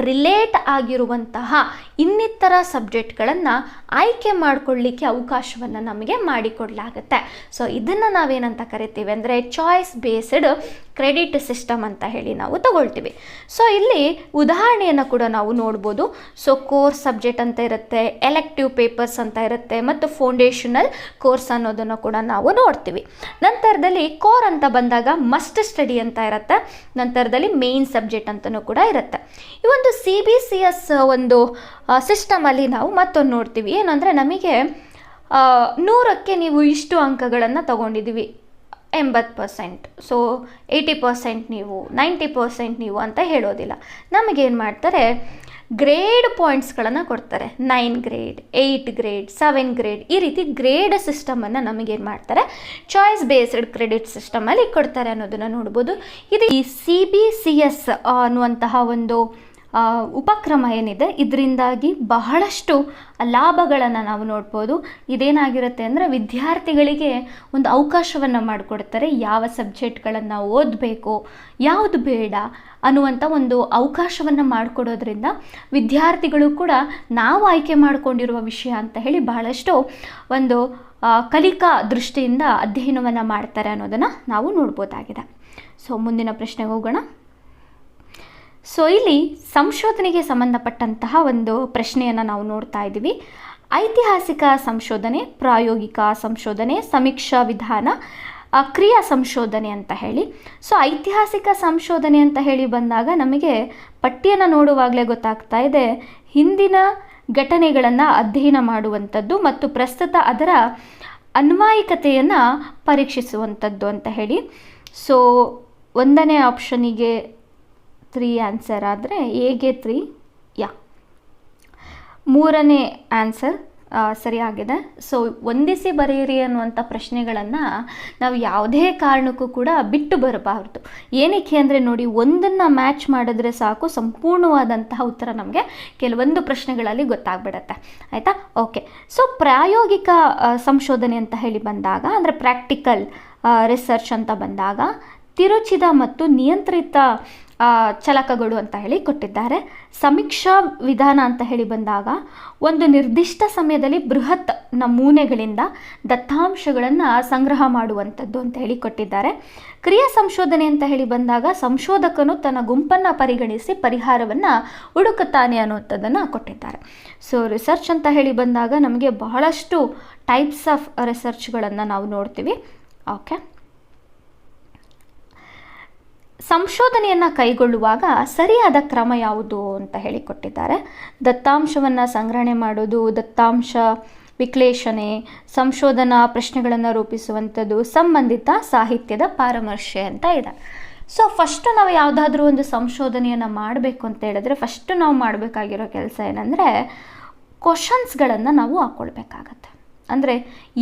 ರಿಲೇಟ್ ಆಗಿರುವಂತಹ ಇನ್ನಿತರ ಸಬ್ಜೆಕ್ಟ್ಗಳನ್ನು ಆಯ್ಕೆ ಮಾಡಿಕೊಳ್ಳಿಕ್ಕೆ ಅವಕಾಶವನ್ನು ನಮಗೆ ಮಾಡಿಕೊಡಲಾಗುತ್ತೆ. ಸೊ ಇದನ್ನು ನಾವೇನಂತ ಕರಿತೀವಿ ಅಂದರೆ ಚಾಯ್ಸ್ ಬೇಸ್ಡ್ ಕ್ರೆಡಿಟ್ ಸಿಸ್ಟಮ್ ಅಂತ ಹೇಳಿ ನಾವು ತಗೊಳ್ತೀವಿ. ಸೊ ಇಲ್ಲಿ ಉದಾಹರಣೆಯನ್ನು ಕೂಡ ನಾವು ನೋಡ್ಬೋದು. ಸೊ ಕೋರ್ಸ್ ಸಬ್ಜೆಕ್ಟ್ ಅಂತ ಇರುತ್ತೆ, ಎಲೆಕ್ಟಿವ್ ಪೇಪರ್ಸ್ ಅಂತ ಇರುತ್ತೆ, ಮತ್ತು ಫೌಂಡೇಶನಲ್ ಕೋರ್ಸ್ ಅನ್ನೋದನ್ನು ಕೂಡ ನಾವು ನೋಡ್ತೀವಿ. ನಂತರದಲ್ಲಿ ಕೋರ್ ಅಂತ ಬಂದಾಗ ಮಸ್ಟ್ ಸ್ಟಡಿ ಅಂತ ಇರುತ್ತೆ. ನಂತರದಲ್ಲಿ ಮೇನ್ ಸಬ್ಜೆಕ್ಟ್ ಅಂತಲೂ ಕೂಡ ಇರುತ್ತೆ. ಈ ಒಂದು CBCS ಒಂದು ಸಿಸ್ಟಮಲ್ಲಿ ನಾವು ಮತ್ತೊಂದು ನೋಡ್ತೀವಿ. ಏನಂದರೆ ನಮಗೆ 100ಕ್ಕೆ ನೀವು ಇಷ್ಟು ಅಂಕಗಳನ್ನು ತಗೊಂಡಿದ್ದೀವಿ, 80%, ಸೊ 80% ನೀವು, 90% ನೀವು ಅಂತ ಹೇಳೋದಿಲ್ಲ. ನಮಗೇನು ಮಾಡ್ತಾರೆ, ಗ್ರೇಡ್ ಪಾಯಿಂಟ್ಸ್ಗಳನ್ನು ಕೊಡ್ತಾರೆ. 9 ಗ್ರೇಡ್, 8 ಗ್ರೇಡ್, 7 ಗ್ರೇಡ್, ಈ ರೀತಿ ಗ್ರೇಡ್ ಸಿಸ್ಟಮನ್ನು ನಮಗೇನು ಮಾಡ್ತಾರೆ, ಚಾಯ್ಸ್ ಬೇಸ್ಡ್ ಕ್ರೆಡಿಟ್ ಸಿಸ್ಟಮಲ್ಲಿ ಕೊಡ್ತಾರೆ ಅನ್ನೋದನ್ನು ನೋಡ್ಬೋದು. ಇದು ಈ CBCS ಅನ್ನುವಂತಹ ಒಂದು ಉಪಕ್ರಮ ಏನಿದೆ ಇದರಿಂದಾಗಿ ಬಹಳಷ್ಟು ಲಾಭಗಳನ್ನು ನಾವು ನೋಡ್ಬೋದು. ಇದೇನಾಗಿರುತ್ತೆ ಅಂದರೆ ವಿದ್ಯಾರ್ಥಿಗಳಿಗೆ ಒಂದು ಅವಕಾಶವನ್ನು ಮಾಡಿಕೊಡ್ತಾರೆ. ಯಾವ ಸಬ್ಜೆಕ್ಟ್ಗಳನ್ನು ಓದಬೇಕು, ಯಾವುದು ಬೇಡ ಅನ್ನುವಂಥ ಒಂದು ಅವಕಾಶವನ್ನು ಮಾಡಿಕೊಡೋದ್ರಿಂದ ವಿದ್ಯಾರ್ಥಿಗಳು ಕೂಡ ನಾವು ಆಯ್ಕೆ ಮಾಡಿಕೊಂಡಿರುವ ವಿಷಯ ಅಂತ ಹೇಳಿ ಬಹಳಷ್ಟು ಒಂದು ಕಲಿಕಾ ದೃಷ್ಟಿಯಿಂದ ಅಧ್ಯಯನವನ್ನು ಮಾಡ್ತಾರೆ ಅನ್ನೋದನ್ನು ನಾವು ನೋಡ್ಬೋದಾಗಿದೆ. ಸೊ ಮುಂದಿನ ಪ್ರಶ್ನೆಗೆ ಹೋಗೋಣ. ಸೊ ಇಲ್ಲಿ ಸಂಶೋಧನೆಗೆ ಸಂಬಂಧಪಟ್ಟಂತಹ ಒಂದು ಪ್ರಶ್ನೆಯನ್ನು ನಾವು ನೋಡ್ತಾ ಇದ್ದೀವಿ. ಐತಿಹಾಸಿಕ ಸಂಶೋಧನೆ, ಪ್ರಾಯೋಗಿಕ ಸಂಶೋಧನೆ, ಸಮೀಕ್ಷಾ ವಿಧಾನ, ಕ್ರಿಯಾ ಸಂಶೋಧನೆ ಅಂತ ಹೇಳಿ. ಸೊ ಐತಿಹಾಸಿಕ ಸಂಶೋಧನೆ ಅಂತ ಹೇಳಿ ಬಂದಾಗ ನಮಗೆ ಪಟ್ಟಿಯನ್ನು ನೋಡುವಾಗಲೇ ಗೊತ್ತಾಗ್ತಾ ಇದೆ, ಹಿಂದಿನ ಘಟನೆಗಳನ್ನು ಅಧ್ಯಯನ ಮಾಡುವಂಥದ್ದು ಮತ್ತು ಪ್ರಸ್ತುತ ಅದರ ಅನ್ವಯಿಕತೆಯನ್ನು ಪರೀಕ್ಷಿಸುವಂಥದ್ದು ಅಂತ ಹೇಳಿ. ಸೊ ಒಂದನೇ ಆಪ್ಷನಿಗೆ 3 ಆನ್ಸರ್ ಆದರೆ ಎಗೆ 3, ಮೂರನೇ ಆನ್ಸರ್ ಸರಿಯಾಗಿದೆ. ಸೊ ಹೊಂದಿಸಿ ಬರೆಯಿರಿ ಅನ್ನುವಂಥ ಪ್ರಶ್ನೆಗಳನ್ನು ನಾವು ಯಾವುದೇ ಕಾರಣಕ್ಕೂ ಕೂಡ ಬಿಟ್ಟು ಬರಬಾರ್ದು. ಏನಕ್ಕೆ ಅಂದರೆ ನೋಡಿ, ಒಂದನ್ನು ಮ್ಯಾಚ್ ಮಾಡಿದ್ರೆ ಸಾಕು, ಸಂಪೂರ್ಣವಾದಂತಹ ಉತ್ತರ ನಮಗೆ ಕೆಲವೊಂದು ಪ್ರಶ್ನೆಗಳಲ್ಲಿ ಗೊತ್ತಾಗ್ಬಿಡತ್ತೆ. ಆಯಿತಾ? ಓಕೆ. ಸೊ ಪ್ರಾಯೋಗಿಕ ಸಂಶೋಧನೆ ಅಂತ ಹೇಳಿ ಬಂದಾಗ, ಅಂದರೆ ಪ್ರಾಕ್ಟಿಕಲ್ ರಿಸರ್ಚ್ ಅಂತ ಬಂದಾಗ, ತಿರುಚಿದ ಮತ್ತು ನಿಯಂತ್ರಿತ ಚಲಕಗಳು ಅಂತ ಹೇಳಿ ಕೊಟ್ಟಿದ್ದಾರೆ. ಸಮೀಕ್ಷಾ ವಿಧಾನ ಅಂತ ಹೇಳಿ ಬಂದಾಗ ಒಂದು ನಿರ್ದಿಷ್ಟ ಸಮಯದಲ್ಲಿ ಬೃಹತ್ ನಮೂನೆಗಳಿಂದ ದತ್ತಾಂಶಗಳನ್ನು ಸಂಗ್ರಹ ಮಾಡುವಂಥದ್ದು ಅಂತ ಹೇಳಿ ಕೊಟ್ಟಿದ್ದಾರೆ. ಕ್ರಿಯಾ ಸಂಶೋಧನೆ ಅಂತ ಹೇಳಿ ಬಂದಾಗ ಸಂಶೋಧಕನು ತನ್ನ ಗುಂಪನ್ನು ಪರಿಗಣಿಸಿ ಪರಿಹಾರವನ್ನು ಹುಡುಕುತ್ತಾನೆ ಅನ್ನುವಂಥದ್ದನ್ನು ಕೊಟ್ಟಿದ್ದಾರೆ. ಸೊ ರಿಸರ್ಚ್ ಅಂತ ಹೇಳಿ ಬಂದಾಗ ನಮಗೆ ಬಹಳಷ್ಟು ಟೈಪ್ಸ್ ಆಫ್ ರಿಸರ್ಚ್ಗಳನ್ನು ನಾವು ನೋಡ್ತೀವಿ. ಓಕೆ. ಸಂಶೋಧನೆಯನ್ನು ಕೈಗೊಳ್ಳುವಾಗ ಸರಿಯಾದ ಕ್ರಮ ಯಾವುದು ಅಂತ ಹೇಳಿ ಕೊಟ್ಟಿದ್ದಾರೆ. ದತ್ತಾಂಶವನ್ನು ಸಂಗ್ರಹಣೆ ಮಾಡೋದು, ದತ್ತಾಂಶ ವಿಶ್ಲೇಷಣೆ, ಸಂಶೋಧನಾ ಪ್ರಶ್ನೆಗಳನ್ನು ರೂಪಿಸುವಂಥದ್ದು, ಸಂಬಂಧಿತ ಸಾಹಿತ್ಯದ ಪರಾಮರ್ಶೆ ಅಂತ ಇದೆ. ಸೊ ಫಸ್ಟು ನಾವು ಯಾವುದಾದ್ರೂ ಒಂದು ಸಂಶೋಧನೆಯನ್ನು ಮಾಡಬೇಕು ಅಂತ ಹೇಳಿದ್ರೆ ಫಸ್ಟು ನಾವು ಮಾಡಬೇಕಾಗಿರೋ ಕೆಲಸ ಏನಂದರೆ ಕ್ವಶನ್ಸ್ಗಳನ್ನು ನಾವು ಹಾಕ್ಕೊಳ್ಬೇಕಾಗತ್ತೆ. ಅಂದರೆ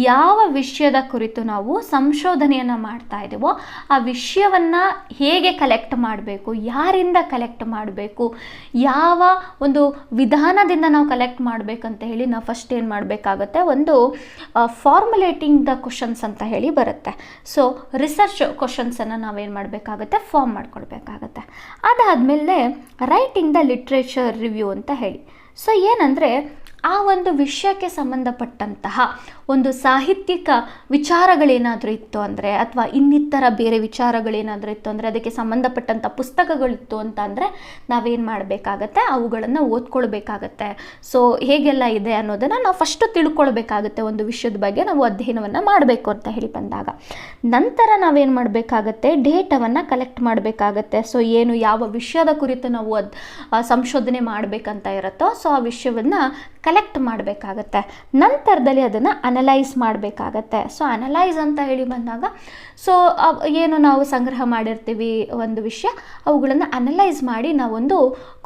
ಯಾವ ವಿಷಯದ ಕುರಿತು ನಾವು ಸಂಶೋಧನೆಯನ್ನು ಮಾಡ್ತಾ ಇದ್ದೀವೋ ಆ ವಿಷಯವನ್ನು ಹೇಗೆ ಕಲೆಕ್ಟ್ ಮಾಡಬೇಕು, ಯಾರಿಂದ ಕಲೆಕ್ಟ್ ಮಾಡಬೇಕು, ಯಾವ ಒಂದು ವಿಧಾನದಿಂದ ನಾವು ಕಲೆಕ್ಟ್ ಮಾಡಬೇಕಂತ ಹೇಳಿ ನಾವು ಫಸ್ಟ್ ಏನು ಮಾಡಬೇಕಾಗುತ್ತೆ, ಒಂದು ಫಾರ್ಮುಲೇಟಿಂಗ್ ದ ಕ್ವಶನ್ಸ್ ಅಂತ ಹೇಳಿ ಬರುತ್ತೆ. ಸೊ ರಿಸರ್ಚ್ ಕ್ವಶನ್ಸನ್ನು ನಾವೇನು ಮಾಡಬೇಕಾಗುತ್ತೆ, ಫಾರ್ಮ್ ಮಾಡ್ಕೊಳ್ಬೇಕಾಗತ್ತೆ. ಅದಾದಮೇಲೆ ರೈಟಿಂಗ್ ದ ಲಿಟ್ರೇಚರ್ ರಿವ್ಯೂ ಅಂತ ಹೇಳಿ. ಸೊ ಏನಂದರೆ ಆ ಒಂದು ವಿಷಯಕ್ಕೆ ಸಂಬಂಧಪಟ್ಟಂತಹ ಒಂದು ಸಾಹಿತ್ಯಿಕ ವಿಚಾರಗಳೇನಾದರೂ ಇತ್ತು ಅಂದರೆ, ಅಥವಾ ಇನ್ನಿತರ ಬೇರೆ ವಿಚಾರಗಳೇನಾದರೂ ಇತ್ತು ಅಂದರೆ, ಅದಕ್ಕೆ ಸಂಬಂಧಪಟ್ಟಂಥ ಪುಸ್ತಕಗಳಿತ್ತು ಅಂತ ಅಂದರೆ ನಾವೇನು ಮಾಡಬೇಕಾಗತ್ತೆ, ಅವುಗಳನ್ನು ಓದ್ಕೊಳ್ಬೇಕಾಗತ್ತೆ. ಸೊ ಹೇಗೆಲ್ಲ ಇದೆ ಅನ್ನೋದನ್ನು ನಾವು ಫಸ್ಟು ತಿಳ್ಕೊಳ್ಬೇಕಾಗತ್ತೆ. ಒಂದು ವಿಷಯದ ಬಗ್ಗೆ ನಾವು ಅಧ್ಯಯನವನ್ನು ಮಾಡಬೇಕು ಅಂತ ಹೇಳಿ ಬಂದಾಗ ನಂತರ ನಾವೇನು ಮಾಡಬೇಕಾಗತ್ತೆ, ಡೇಟಾವನ್ನು ಕಲೆಕ್ಟ್ ಮಾಡಬೇಕಾಗತ್ತೆ. ಸೊ ಏನು ಯಾವ ವಿಷಯದ ಕುರಿತು ನಾವು ಸಂಶೋಧನೆ ಮಾಡಬೇಕಂತ ಇರುತ್ತೋ ಸೊ ಆ ವಿಷಯವನ್ನು ಕಲೆಕ್ಟ್ ಮಾಡಬೇಕಾಗತ್ತೆ. ನಂತರದಲ್ಲಿ ಅದನ್ನು ಅನಲೈಸ್ ಮಾಡಬೇಕಾಗತ್ತೆ. ಸೊ ಅನಲೈಸ್ ಅಂತ ಹೇಳಿ ಬಂದಾಗ ಸೊ ಏನು ನಾವು ಸಂಗ್ರಹ ಮಾಡಿರ್ತೀವಿ ಒಂದು ವಿಷಯ, ಅವುಗಳನ್ನು ಅನಲೈಸ್ ಮಾಡಿ ನಾವೊಂದು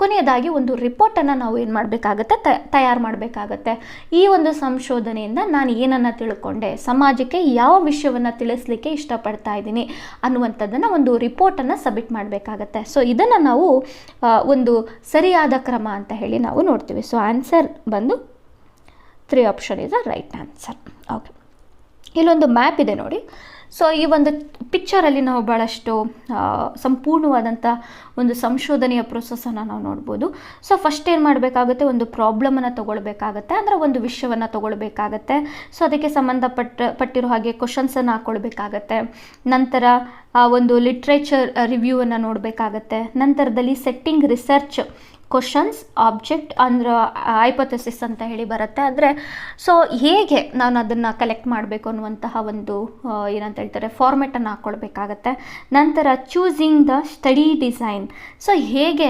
ಕೊನೆಯದಾಗಿ ಒಂದು ರಿಪೋರ್ಟನ್ನು ನಾವು ಏನು ಮಾಡಬೇಕಾಗತ್ತೆ, ತಯಾರು ಮಾಡಬೇಕಾಗತ್ತೆ. ಈ ಒಂದು ಸಂಶೋಧನೆಯಿಂದ ನಾನು ಏನನ್ನು ತಿಳ್ಕೊಂಡೆ, ಸಮಾಜಕ್ಕೆ ಯಾವ ವಿಷಯವನ್ನು ತಿಳಿಸ್ಲಿಕ್ಕೆ ಇಷ್ಟಪಡ್ತಾ ಇದ್ದೀನಿ ಅನ್ನುವಂಥದ್ದನ್ನು ಒಂದು ರಿಪೋರ್ಟನ್ನು ಸಬ್ಮಿಟ್ ಮಾಡಬೇಕಾಗತ್ತೆ. ಸೊ ಇದನ್ನು ನಾವು ಒಂದು ಸರಿಯಾದ ಕ್ರಮ ಅಂತ ಹೇಳಿ ನಾವು ನೋಡ್ತೀವಿ. ಸೊ ಆನ್ಸರ್ ಬಂದು 3 option is a right answer. Okay. ಇಲ್ಲೊಂದು ಮ್ಯಾಪ್ ಇದೆ ನೋಡಿ. ಸೊ ಈ ಒಂದು ಪಿಕ್ಚರಲ್ಲಿ ನಾವು ಭಾಳಷ್ಟು ಸಂಪೂರ್ಣವಾದಂಥ ಒಂದು ಸಂಶೋಧನೆಯ ಪ್ರೊಸೆಸನ್ನು ನಾವು ನೋಡ್ಬೋದು. ಸೊ ಫಸ್ಟ್ ಏನು ಮಾಡಬೇಕಾಗುತ್ತೆ, ಒಂದು ಪ್ರಾಬ್ಲಮನ್ನು ತೊಗೊಳ್ಬೇಕಾಗತ್ತೆ, ಅಂದರೆ ಒಂದು ವಿಷಯವನ್ನು ತೊಗೊಳ್ಬೇಕಾಗತ್ತೆ. ಸೊ ಅದಕ್ಕೆ ಪಟ್ಟಿರೋ ಹಾಗೆ ಕ್ವಶನ್ಸನ್ನು ಹಾಕ್ಕೊಳ್ಬೇಕಾಗತ್ತೆ. ನಂತರ ಒಂದು ಲಿಟ್ರೇಚರ್ ರಿವ್ಯೂವನ್ನು ನೋಡಬೇಕಾಗತ್ತೆ. ನಂತರದಲ್ಲಿ ಸೆಟ್ಟಿಂಗ್ ರಿಸರ್ಚ್ ಕ್ವಶನ್ಸ್, ಆಬ್ಜೆಕ್ಟ್ ಅಂದ್ರೆ ಹೈಪೋಥೆಸಿಸ್ ಅಂತ ಹೇಳಿ ಬರುತ್ತೆ. ಅಂದರೆ ಸೊ ಹೇಗೆ ನಾನು ಅದನ್ನು ಕಲೆಕ್ಟ್ ಮಾಡಬೇಕು ಅನ್ನುವಂತಹ ಒಂದು ಏನಂತ ಹೇಳ್ತಾರೆ ಫಾರ್ಮೆಟನ್ನು ಹಾಕ್ಕೊಳ್ಬೇಕಾಗತ್ತೆ. ನಂತರ choosing the study design, so ಹೇಗೆ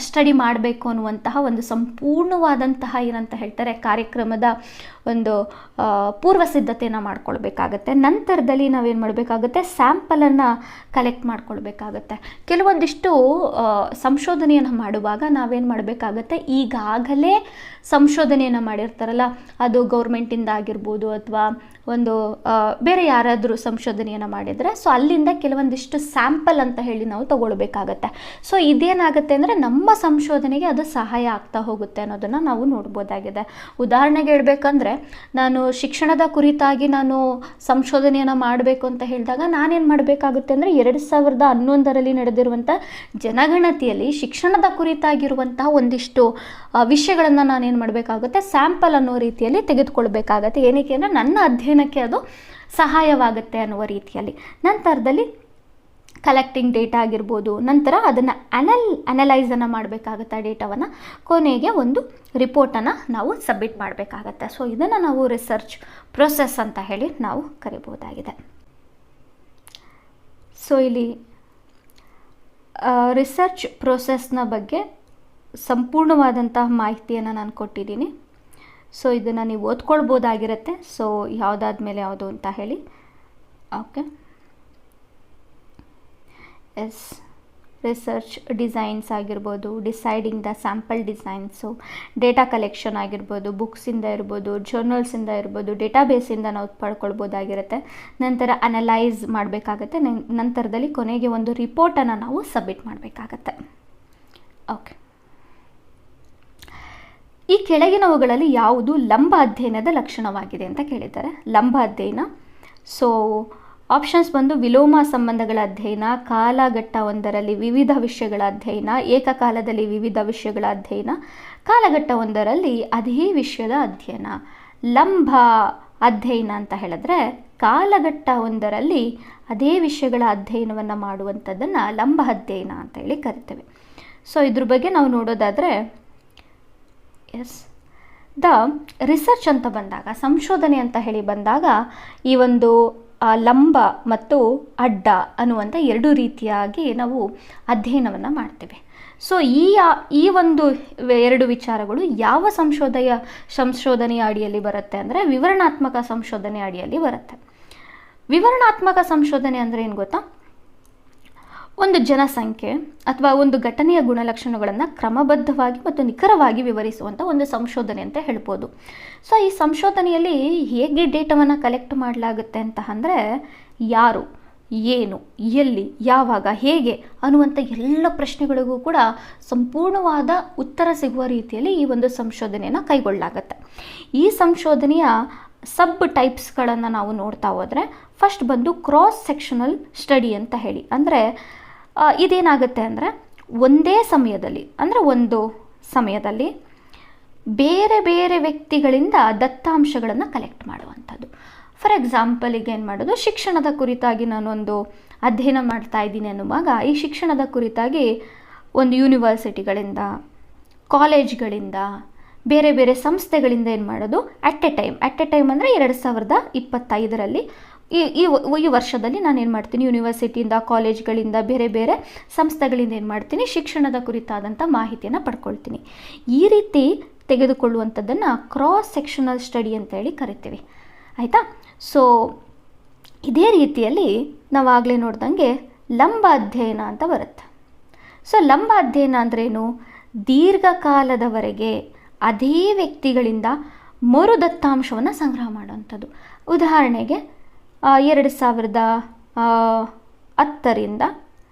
ಸ್ಟಡಿ ಮಾಡಬೇಕು ಅನ್ನುವಂತಹ ಒಂದು ಸಂಪೂರ್ಣವಾದಂತಹ ಏನಂತ ಹೇಳ್ತಾರೆ ಕಾರ್ಯಕ್ರಮದ ಒಂದು ಪೂರ್ವ ಸಿದ್ಧತೆಯನ್ನು ಮಾಡ್ಕೊಳ್ಬೇಕಾಗತ್ತೆ. ನಂತರದಲ್ಲಿ ನಾವೇನು ಮಾಡಬೇಕಾಗುತ್ತೆ, ಸ್ಯಾಂಪಲನ್ನು ಕಲೆಕ್ಟ್ ಮಾಡ್ಕೊಳ್ಬೇಕಾಗತ್ತೆ. ಕೆಲವೊಂದಿಷ್ಟು ಸಂಶೋಧನೆಯನ್ನು ಮಾಡುವಾಗ ನಾವೇನು ಮಾಡಬೇಕಾಗತ್ತೆ, ಈಗಾಗಲೇ ಸಂಶೋಧನೆಯನ್ನು ಮಾಡಿರ್ತಾರಲ್ಲ ಅದು ಗೌರ್ಮೆಂಟಿಂದ ಆಗಿರ್ಬೋದು ಅಥವಾ ಒಂದು ಬೇರೆ ಯಾರಾದರೂ ಸಂಶೋಧನೆಯನ್ನು ಮಾಡಿದರೆ ಸೊ ಅಲ್ಲಿಂದ ಕೆಲವೊಂದಿಷ್ಟು ಸ್ಯಾಂಪಲ್ ಅಂತ ಹೇಳಿ ನಾವು ತಗೊಳ್ಬೇಕಾಗತ್ತೆ. ಸೊ ಇದೇನಾಗುತ್ತೆ ಅಂದರೆ ನಮ್ಮ ಸಂಶೋಧನೆಗೆ ಅದು ಸಹಾಯ ಆಗ್ತಾ ಹೋಗುತ್ತೆ ಅನ್ನೋದನ್ನು ನಾವು ನೋಡ್ಬೋದಾಗಿದೆ. ಉದಾಹರಣೆಗೆ ಹೇಳ್ಬೇಕಂದ್ರೆ, ನಾನು ಶಿಕ್ಷಣದ ಕುರಿತಾಗಿ ನಾನು ಸಂಶೋಧನೆಯನ್ನು ಮಾಡಬೇಕು ಅಂತ ಹೇಳಿದಾಗ ನಾನೇನು ಮಾಡಬೇಕಾಗುತ್ತೆ ಅಂದರೆ 2011ರಲ್ಲಿ ನಡೆದಿರುವಂಥ ಜನಗಣತಿಯಲ್ಲಿ ಶಿಕ್ಷಣದ ಕುರಿತಾಗಿರುವಂತಹ ಒಂದಿಷ್ಟು ವಿಷಯಗಳನ್ನು ನಾನೇನು ಮಾಡಬೇಕಾಗುತ್ತೆ, ಸ್ಯಾಂಪಲ್ ಅನ್ನೋ ರೀತಿಯಲ್ಲಿ ತೆಗೆದುಕೊಳ್ಬೇಕಾಗತ್ತೆ. ಏನಕ್ಕೆ ಅಂದರೆ ನನ್ನ ಅಧ್ಯಯನಕ್ಕೆ ಅದು ಸಹಾಯವಾಗುತ್ತೆ ಅನ್ನುವ ರೀತಿಯಲ್ಲಿ. ನಂತರದಲ್ಲಿ ಕಲೆಕ್ಟಿಂಗ್ ಡೇಟಾ ಆಗಿರ್ಬೋದು, ನಂತರ ಅದನ್ನು ಅನಲೈಸನ್ನು ಮಾಡಬೇಕಾಗತ್ತೆ. ಆ ಡೇಟಾವನ್ನು ಕೊನೆಗೆ ಒಂದು ರಿಪೋರ್ಟನ್ನು ನಾವು ಸಬ್ಮಿಟ್ ಮಾಡಬೇಕಾಗತ್ತೆ. ಸೊ ಇದನ್ನು ನಾವು ರಿಸರ್ಚ್ ಪ್ರೊಸೆಸ್ ಅಂತ ಹೇಳಿ ನಾವು ಕರಿಬೋದಾಗಿದೆ. ಸೊ ಇಲ್ಲಿ ರಿಸರ್ಚ್ ಪ್ರೊಸೆಸ್ನ ಬಗ್ಗೆ ಸಂಪೂರ್ಣವಾದಂತಹ ಮಾಹಿತಿಯನ್ನು ನಾನು ಕೊಟ್ಟಿದ್ದೀನಿ. ಸೊ ಇದನ್ನು ನೀವು ಓದ್ಕೊಳ್ಬೋದಾಗಿರುತ್ತೆ. ಸೊ ಯಾವುದಾದ್ಮೇಲೆ ಯಾವುದು ಅಂತ ಹೇಳಿ. ಓಕೆ, ಎಸ್, ರಿಸರ್ಚ್ ಡಿಸೈನ್ಸ್ ಆಗಿರ್ಬೋದು, deciding the sample designs, data collection ಆಗಿರ್ಬೋದು, ಬುಕ್ಸಿಂದ ಇರ್ಬೋದು, ಜರ್ನಲ್ಸಿಂದ ಇರ್ಬೋದು, ಡೇಟಾಬೇಸಿಂದ ನಾವು ಪಡ್ಕೊಳ್ಬೋದಾಗಿರುತ್ತೆ. ನಂತರ ಅನಲೈಸ್ ಮಾಡಬೇಕಾಗತ್ತೆ. ನಂತರದಲ್ಲಿ ಕೊನೆಗೆ ಒಂದು ರಿಪೋರ್ಟನ್ನು ನಾವು ಸಬ್ಮಿಟ್ ಮಾಡಬೇಕಾಗತ್ತೆ. ಓಕೆ, ಈ ಕೆಳಗಿನವುಗಳಲ್ಲಿ ಯಾವುದು ಲಂಬ ಅಧ್ಯಯನದ ಲಕ್ಷಣವಾಗಿದೆ ಅಂತ ಕೇಳಿದ್ದಾರೆ. ಲಂಬ ಅಧ್ಯಯನ, ಸೊ ಆಪ್ಷನ್ಸ್ ಬಂದು ವಿಲೋಮ ಸಂಬಂಧಗಳ ಅಧ್ಯಯನ, ಕಾಲಘಟ್ಟವೊಂದರಲ್ಲಿ ವಿವಿಧ ವಿಷಯಗಳ ಅಧ್ಯಯನ, ಏಕಕಾಲದಲ್ಲಿ ವಿವಿಧ ವಿಷಯಗಳ ಅಧ್ಯಯನ, ಕಾಲಘಟ್ಟವೊಂದರಲ್ಲಿ ಅದೇ ವಿಷಯದ ಅಧ್ಯಯನ. ಲಂಬ ಅಧ್ಯಯನ ಅಂತ ಹೇಳಿದ್ರೆ ಕಾಲಘಟ್ಟವೊಂದರಲ್ಲಿ ಅದೇ ವಿಷಯಗಳ ಅಧ್ಯಯನವನ್ನು ಮಾಡುವಂಥದ್ದನ್ನು ಲಂಬ ಅಧ್ಯಯನ ಅಂತ ಹೇಳಿ ಕರಿತೇವೆ. ಸೊ ಇದ್ರ ಬಗ್ಗೆ ನಾವು ನೋಡೋದಾದರೆ, ಎಸ್, ದ ರಿಸರ್ಚ್ ಅಂತ ಬಂದಾಗ, ಸಂಶೋಧನೆ ಅಂತ ಹೇಳಿ ಬಂದಾಗ ಈ ಒಂದು ಲಂಬ ಮತ್ತು ಅಡ್ಡ ಅನ್ನುವಂಥ ಎರಡು ರೀತಿಯಾಗಿ ನಾವು ಅಧ್ಯಯನವನ್ನು ಮಾಡ್ತೇವೆ. ಸೊ ಈ ಒಂದು ಎರಡು ವಿಚಾರಗಳು ಯಾವ ಸಂಶೋಧನೆಯ ಅಡಿಯಲ್ಲಿ ಬರುತ್ತೆ ಅಂದರೆ ವಿವರಣಾತ್ಮಕ ಸಂಶೋಧನೆ ಅಡಿಯಲ್ಲಿ ಬರುತ್ತೆ. ವಿವರಣಾತ್ಮಕ ಸಂಶೋಧನೆ ಅಂದರೆ ಏನು ಗೊತ್ತಾ? ಒಂದು ಜನಸಂಖ್ಯೆ ಅಥವಾ ಒಂದು ಘಟನೆಯ ಗುಣಲಕ್ಷಣಗಳನ್ನು ಕ್ರಮಬದ್ಧವಾಗಿ ಮತ್ತು ನಿಖರವಾಗಿ ವಿವರಿಸುವಂಥ ಒಂದು ಸಂಶೋಧನೆ ಅಂತ ಹೇಳ್ಬೋದು. ಸೊ ಈ ಸಂಶೋಧನೆಯಲ್ಲಿ ಹೇಗೆ ಡೇಟಾವನ್ನು ಕಲೆಕ್ಟ್ ಮಾಡಲಾಗುತ್ತೆ ಅಂತ ಅಂದರೆ ಯಾರು, ಏನು, ಎಲ್ಲಿ, ಯಾವಾಗ, ಹೇಗೆ ಅನ್ನುವಂಥ ಎಲ್ಲ ಪ್ರಶ್ನೆಗಳಿಗೂ ಕೂಡ ಸಂಪೂರ್ಣವಾದ ಉತ್ತರ ಸಿಗುವ ರೀತಿಯಲ್ಲಿ ಈ ಒಂದು ಸಂಶೋಧನೆಯನ್ನು ಕೈಗೊಳ್ಳಲಾಗುತ್ತೆ. ಈ ಸಂಶೋಧನೆಯ ಸಬ್ ಟೈಪ್ಸ್ಗಳನ್ನು ನಾವು ನೋಡ್ತಾ ಹೋದರೆ, ಫಸ್ಟ್ ಬಂದು ಕ್ರಾಸ್ ಸೆಕ್ಷನಲ್ ಸ್ಟಡಿ ಅಂತ ಹೇಳಿ. ಅಂದರೆ ಇದೇನಾಗುತ್ತೆ ಅಂದರೆ ಒಂದೇ ಸಮಯದಲ್ಲಿ, ಅಂದರೆ ಒಂದು ಸಮಯದಲ್ಲಿ ಬೇರೆ ಬೇರೆ ವ್ಯಕ್ತಿಗಳಿಂದ ದತ್ತಾಂಶಗಳನ್ನು ಕಲೆಕ್ಟ್ ಮಾಡುವಂಥದ್ದು. ಫಾರ್ ಎಕ್ಸಾಂಪಲ್, ಈಗ ಏನು ಮಾಡೋದು, ಶಿಕ್ಷಣದ ಕುರಿತಾಗಿ ನಾನೊಂದು ಅಧ್ಯಯನ ಮಾಡ್ತಾ ಇದ್ದೀನಿ ಅನ್ನುವಾಗ ಈ ಶಿಕ್ಷಣದ ಕುರಿತಾಗಿ ಒಂದು ಯೂನಿವರ್ಸಿಟಿಗಳಿಂದ, ಕಾಲೇಜ್ಗಳಿಂದ, ಬೇರೆ ಬೇರೆ ಸಂಸ್ಥೆಗಳಿಂದ ಏನು ಮಾಡೋದು, ಅಟ್ ಎ ಟೈಮ್ ಅಂದರೆ 2025ರಲ್ಲಿ ಈ ವರ್ಷದಲ್ಲಿ ನಾನು ಏನು ಮಾಡ್ತೀನಿ, ಯೂನಿವರ್ಸಿಟಿಯಿಂದ, ಕಾಲೇಜ್ಗಳಿಂದ, ಬೇರೆ ಬೇರೆ ಸಂಸ್ಥೆಗಳಿಂದ ಏನು ಮಾಡ್ತೀನಿ, ಶಿಕ್ಷಣದ ಕುರಿತಾದಂಥ ಮಾಹಿತಿಯನ್ನು ಪಡ್ಕೊಳ್ತೀನಿ. ಈ ರೀತಿ ತೆಗೆದುಕೊಳ್ಳುವಂಥದ್ದನ್ನು ಕ್ರಾಸ್ ಸೆಕ್ಷನಲ್ ಸ್ಟಡಿ ಅಂತೇಳಿ ಕರಿತೀವಿ. ಆಯಿತಾ? ಸೊ ಇದೇ ರೀತಿಯಲ್ಲಿ ನಾವಾಗಲೇ ನೋಡ್ದಂಗೆ ಲಂಬ ಅಧ್ಯಯನ ಅಂತ ಬರುತ್ತೆ. ಸೊ ಲಂಬ ಅಧ್ಯಯನ ಅಂದ್ರೇನು? ದೀರ್ಘಕಾಲದವರೆಗೆ ಅದೇ ವ್ಯಕ್ತಿಗಳಿಂದ ಮರು ದತ್ತಾಂಶವನ್ನು ಸಂಗ್ರಹ ಮಾಡುವಂಥದ್ದು. ಉದಾಹರಣೆಗೆ 2010ರಿಂದ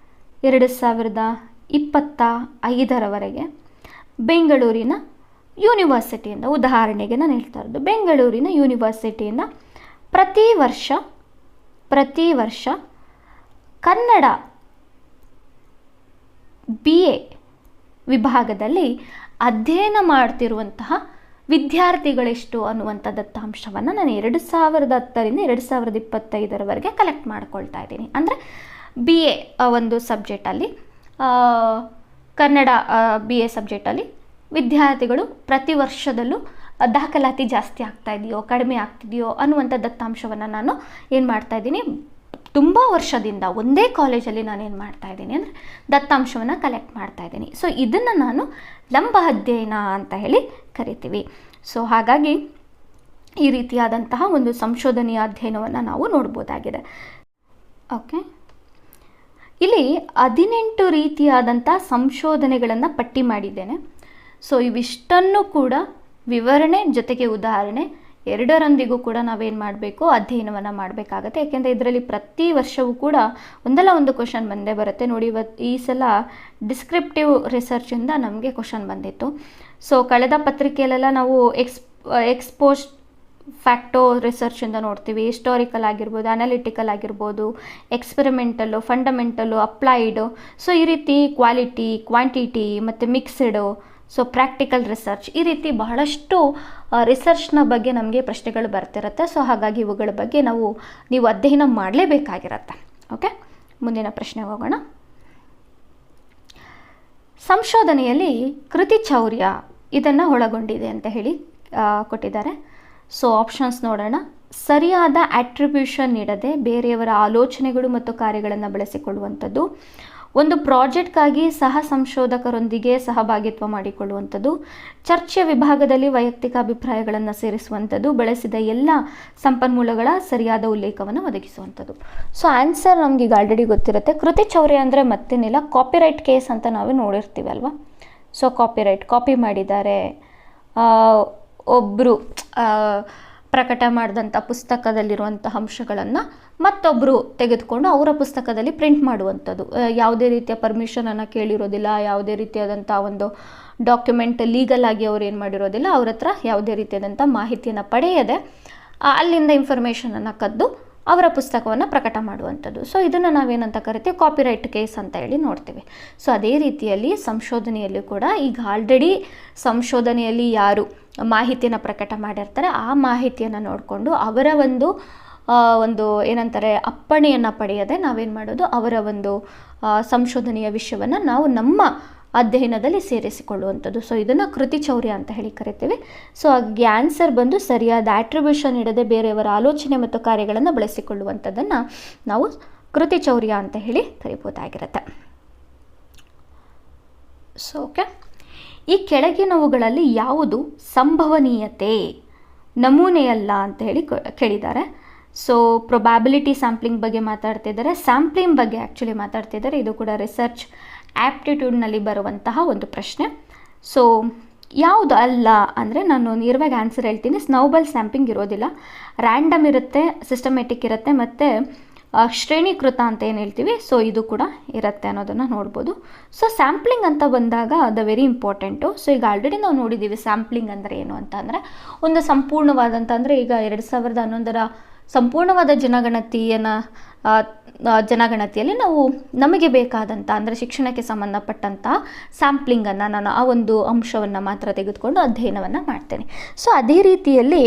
2025ರವರೆಗೆ ಬೆಂಗಳೂರಿನ ಯೂನಿವರ್ಸಿಟಿಯಿಂದ, ಉದಾಹರಣೆಗೆ ನಾನು ಹೇಳ್ತಾ ಇರೋದು, ಬೆಂಗಳೂರಿನ ಯೂನಿವರ್ಸಿಟಿಯಿಂದ ಪ್ರತಿ ವರ್ಷ ಕನ್ನಡ BA ವಿಭಾಗದಲ್ಲಿ ಅಧ್ಯಯನ ಮಾಡ್ತಿರುವಂತಹ ವಿದ್ಯಾರ್ಥಿಗಳೆಷ್ಟು ಅನ್ನುವಂಥ ದತ್ತಾಂಶವನ್ನು ನಾನು 2010ರಿಂದ 2025ರವರೆಗೆ ಕಲೆಕ್ಟ್ ಮಾಡ್ಕೊಳ್ತಾ ಇದ್ದೀನಿ. ಅಂದರೆ BA ಒಂದು ಸಬ್ಜೆಕ್ಟಲ್ಲಿ, ಕನ್ನಡ BA ಸಬ್ಜೆಕ್ಟಲ್ಲಿ ವಿದ್ಯಾರ್ಥಿಗಳು ಪ್ರತಿ ವರ್ಷದಲ್ಲೂ ದಾಖಲಾತಿ ಜಾಸ್ತಿ ಆಗ್ತಾ ಇದೆಯೋ ಕಡಿಮೆ ಆಗ್ತಿದೆಯೋ ಅನ್ನುವಂಥ ದತ್ತಾಂಶವನ್ನು ನಾನು ಏನು ಮಾಡ್ತಾ ಇದ್ದೀನಿ, ತುಂಬ ವರ್ಷದಿಂದ ಒಂದೇ ಕಾಲೇಜಲ್ಲಿ ನಾನು ಏನು ಮಾಡ್ತಾ ಇದ್ದೀನಿ ಅಂದರೆ ದತ್ತಾಂಶವನ್ನು ಕಲೆಕ್ಟ್ ಮಾಡ್ತಾ ಇದ್ದೀನಿ. ಸೊ ಇದನ್ನು ನಾನು ಲಂಬ ಅಧ್ಯಯನ ಅಂತ ಹೇಳಿ ಕರಿತೀವಿ. ಸೊ ಹಾಗಾಗಿ ಈ ರೀತಿಯಾದಂತಹ ಒಂದು ಸಂಶೋಧನೆಯ ಅಧ್ಯಯನವನ್ನು ನಾವು ನೋಡ್ಬೋದಾಗಿದೆ. ಓಕೆ, ಇಲ್ಲಿ 18 ರೀತಿಯಾದಂಥ ಸಂಶೋಧನೆಗಳನ್ನು ಪಟ್ಟಿ ಮಾಡಿದ್ದೇನೆ. ಸೊ ಇವಿಷ್ಟನ್ನು ಕೂಡ ವಿವರಣೆ ಜೊತೆಗೆ ಉದಾಹರಣೆ ಎರಡರೊಂದಿಗೂ ಕೂಡ ನಾವೇನು ಮಾಡಬೇಕು, ಅಧ್ಯಯನವನ್ನು ಮಾಡಬೇಕಾಗತ್ತೆ. ಯಾಕೆಂದರೆ ಇದರಲ್ಲಿ ಪ್ರತಿ ವರ್ಷವೂ ಕೂಡ ಒಂದಲ್ಲ ಒಂದು ಕ್ವಶನ್ ಬಂದೇ ಬರುತ್ತೆ ನೋಡಿ. ಈ ಸಲ ಡಿಸ್ಕ್ರಿಪ್ಟಿವ್ ರಿಸರ್ಚಿಂದ ನಮಗೆ ಕ್ವಶನ್ ಬಂದಿತ್ತು. ಸೊ ಕಳೆದ ಪತ್ರಿಕೆಯಲ್ಲೆಲ್ಲ ನಾವು ಎಕ್ಸ್ಪೋಸ್ಟ್ ಫ್ಯಾಕ್ಟೋ ರಿಸರ್ಚಿಂದ ನೋಡ್ತೀವಿ, ಹಿಸ್ಟಾರಿಕಲ್ ಆಗಿರ್ಬೋದು, ಅನಾಲಿಟಿಕಲ್ ಆಗಿರ್ಬೋದು, ಎಕ್ಸ್ಪೆರಿಮೆಂಟಲ್ಲು, ಫಂಡಮೆಂಟಲ್ಲು, ಅಪ್ಲೈಡು. ಸೊ ಈ ರೀತಿ ಕ್ವಾಲಿಟಿ, ಕ್ವಾಂಟಿಟಿ ಮತ್ತು ಮಿಕ್ಸ್ಡು, ಸೊ ಪ್ರಾಕ್ಟಿಕಲ್ ರಿಸರ್ಚ್, ಈ ರೀತಿ ಬಹಳಷ್ಟು ರಿಸರ್ಚ್ನ ಬಗ್ಗೆ ನಮಗೆ ಪ್ರಶ್ನೆಗಳು ಬರ್ತಿರುತ್ತೆ. ಸೊ ಹಾಗಾಗಿ ಇವುಗಳ ಬಗ್ಗೆ ನೀವು ಅಧ್ಯಯನ ಮಾಡಲೇಬೇಕಾಗಿರುತ್ತೆ. ಓಕೆ, ಮುಂದಿನ ಪ್ರಶ್ನೆಗೆ ಹೋಗೋಣ. ಸಂಶೋಧನೆಯಲ್ಲಿ ಕೃತಿ ಚೌರ್ಯ ಇದನ್ನು ಒಳಗೊಂಡಿದೆ ಅಂತ ಹೇಳಿ ಕೊಟ್ಟಿದ್ದಾರೆ. ಸೊ ಆಪ್ಷನ್ಸ್ ನೋಡೋಣ. ಸರಿಯಾದ ಅಟ್ರಿಬ್ಯೂಷನ್ ನೀಡದೆ ಬೇರೆಯವರ ಆಲೋಚನೆಗಳು ಮತ್ತು ಕಾರ್ಯಗಳನ್ನು ಬಳಸಿಕೊಳ್ಳುವಂಥದ್ದು, ಒಂದು ಪ್ರಾಜೆಕ್ಟ್ಗಾಗಿ ಸಹ ಸಂಶೋಧಕರೊಂದಿಗೆ ಸಹಭಾಗಿತ್ವ ಮಾಡಿಕೊಳ್ಳುವಂಥದ್ದು, ಚರ್ಚೆಯ ವಿಭಾಗದಲ್ಲಿ ವೈಯಕ್ತಿಕ ಅಭಿಪ್ರಾಯಗಳನ್ನು ಸೇರಿಸುವಂಥದ್ದು, ಬಳಸಿದ ಎಲ್ಲ ಸಂಪನ್ಮೂಲಗಳ ಸರಿಯಾದ ಉಲ್ಲೇಖವನ್ನು ಒದಗಿಸುವಂಥದ್ದು. ಸೊ ಆನ್ಸರ್ ನಮಗೀಗ ಆಲ್ರೆಡಿ ಗೊತ್ತಿರುತ್ತೆ. ಕೃತಿ ಚೌರ್ಯ ಅಂದರೆ ಮತ್ತೇನಿಲ್ಲ, ಕಾಪಿರೈಟ್ ಕೇಸ್ ಅಂತ ನಾವು ನೋಡಿರ್ತೀವಿ ಅಲ್ವಾ. ಸೊ ಕಾಪಿ ಮಾಡಿದ್ದಾರೆ, ಒಬ್ಬರು ಪ್ರಕಟ ಮಾಡಿದಂಥ ಪುಸ್ತಕದಲ್ಲಿರುವಂಥ ಅಂಶಗಳನ್ನು ಮತ್ತೊಬ್ಬರು ತೆಗೆದುಕೊಂಡು ಅವರ ಪುಸ್ತಕದಲ್ಲಿ ಪ್ರಿಂಟ್ ಮಾಡುವಂಥದ್ದು, ಯಾವುದೇ ರೀತಿಯ ಪರ್ಮಿಷನನ್ನು ಕೇಳಿರೋದಿಲ್ಲ, ಯಾವುದೇ ರೀತಿಯಾದಂಥ ಒಂದು ಡಾಕ್ಯುಮೆಂಟ್ ಲೀಗಲ್ ಆಗಿ ಅವ್ರು ಏನು ಮಾಡಿರೋದಿಲ್ಲ, ಅವ್ರ ಹತ್ರ ಯಾವುದೇ ರೀತಿಯಾದಂಥ ಮಾಹಿತಿಯನ್ನು ಪಡೆಯದೆ ಅಲ್ಲಿಂದ ಇನ್ಫಾರ್ಮೇಷನನ್ನು ಕದ್ದು ಅವರ ಪುಸ್ತಕವನ್ನು ಪ್ರಕಟ ಮಾಡುವಂಥದ್ದು. ಸೊ ಇದನ್ನು ನಾವೇನಂತ ಕರಿತೀವಿ, ಕಾಪಿರೈಟ್ ಕೇಸ್ ಅಂತ ಹೇಳಿ ನೋಡ್ತೀವಿ. ಸೊ ಅದೇ ರೀತಿಯಲ್ಲಿ ಸಂಶೋಧನೆಯಲ್ಲಿ ಕೂಡ ಈಗ ಆಲ್ರೆಡಿ ಸಂಶೋಧನೆಯಲ್ಲಿ ಯಾರು ಮಾಹಿತಿಯನ್ನು ಪ್ರಕಟ ಮಾಡಿರ್ತಾರೆ ಆ ಮಾಹಿತಿಯನ್ನು ನೋಡಿಕೊಂಡು ಅವರ ಒಂದು ಏನಂತಾರೆ ಅಪ್ಪಣೆಯನ್ನು ಪಡೆಯದೆ ನಾವೇನು ಮಾಡೋದು, ಅವರ ಒಂದು ಸಂಶೋಧನೆಯ ವಿಷಯವನ್ನು ನಾವು ನಮ್ಮ ಅಧ್ಯಯನದಲ್ಲಿ ಸೇರಿಸಿಕೊಳ್ಳುವಂಥದ್ದು. ಸೊ ಇದನ್ನು ಕೃತಿ ಚೌರ್ಯ ಅಂತ ಹೇಳಿ ಕರಿತೀವಿ. ಸೊ ಹಾಗೆ ಆನ್ಸರ್ ಬಂದು ಸರಿಯಾದ ಆಟ್ರಿಬ್ಯೂಷನ್ ಇಡದೆ ಬೇರೆಯವರ ಆಲೋಚನೆ ಮತ್ತು ಕಾರ್ಯಗಳನ್ನು ಬಳಸಿಕೊಳ್ಳುವಂಥದ್ದನ್ನು ನಾವು ಕೃತಿ ಚೌರ್ಯ ಅಂತ ಹೇಳಿ ಕರಿಬೋದಾಗಿರುತ್ತೆ. ಸೊ ಓಕೆ, ಈ ಕೆಳಗಿನವುಗಳಲ್ಲಿ ಯಾವುದು ಸಂಭವನೀಯತೆ ನಮೂನೆಯಲ್ಲ ಅಂತ ಹೇಳಿ ಕೇಳಿದ್ದಾರೆ. ಸೊ ಪ್ರೊಬ್ಯಾಬಿಲಿಟಿ ಸ್ಯಾಂಪ್ಲಿಂಗ್ ಬಗ್ಗೆ ಮಾತಾಡ್ತಿದ್ದಾರೆ, ಸ್ಯಾಂಪ್ಲಿಂಗ್ ಬಗ್ಗೆ ಆ್ಯಕ್ಚುಲಿ ಮಾತಾಡ್ತಿದ್ದಾರೆ. ಇದು ಕೂಡ ರಿಸರ್ಚ್ ಆ್ಯಪ್ಟಿಟ್ಯೂಡ್ನಲ್ಲಿ ಬರುವಂತಹ ಒಂದು ಪ್ರಶ್ನೆ. ಸೊ ಯಾವುದು ಅಲ್ಲ ಅಂದರೆ ನಾನು ನೇರವಾಗಿ ಆನ್ಸರ್ ಹೇಳ್ತೀನಿ. ಸ್ನೌಬಾಲ್ ಸ್ಯಾಂಪ್ಲಿಂಗ್ ಇರೋದಿಲ್ಲ, ರ್ಯಾಂಡಮ್ ಇರುತ್ತೆ, ಸಿಸ್ಟಮೆಟಿಕ್ ಇರುತ್ತೆ ಮತ್ತು ಶ್ರೇಣೀಕೃತ ಅಂತ ಏನು ಹೇಳ್ತೀವಿ, ಸೊ ಇದು ಕೂಡ ಇರುತ್ತೆ ಅನ್ನೋದನ್ನು ನೋಡ್ಬೋದು. ಸೊ ಸ್ಯಾಂಪ್ಲಿಂಗ್ ಅಂತ ಬಂದಾಗ ಅದು ವೆರಿ ಇಂಪಾರ್ಟೆಂಟು. ಸೊ ಈಗ ಆಲ್ರೆಡಿ ನಾವು ನೋಡಿದ್ದೀವಿ ಸ್ಯಾಂಪ್ಲಿಂಗ್ ಅಂದರೆ ಏನು ಅಂತ ಅಂದರೆ ಒಂದು ಸಂಪೂರ್ಣವಾದಂಥ ಅಂದರೆ ಈಗ 2011ರ ಸಂಪೂರ್ಣವಾದ ಜನಗಣತಿಯಲ್ಲಿ ನಾವು ನಮಗೆ ಬೇಕಾದಂಥ ಅಂದರೆ ಶಿಕ್ಷಣಕ್ಕೆ ಸಂಬಂಧಪಟ್ಟಂಥ ಸ್ಯಾಂಪ್ಲಿಂಗನ್ನು ನಾನು ಆ ಒಂದು ಅಂಶವನ್ನು ಮಾತ್ರ ತೆಗೆದುಕೊಂಡು ಅಧ್ಯಯನವನ್ನು ಮಾಡ್ತೇನೆ. ಸೊ ಅದೇ ರೀತಿಯಲ್ಲಿ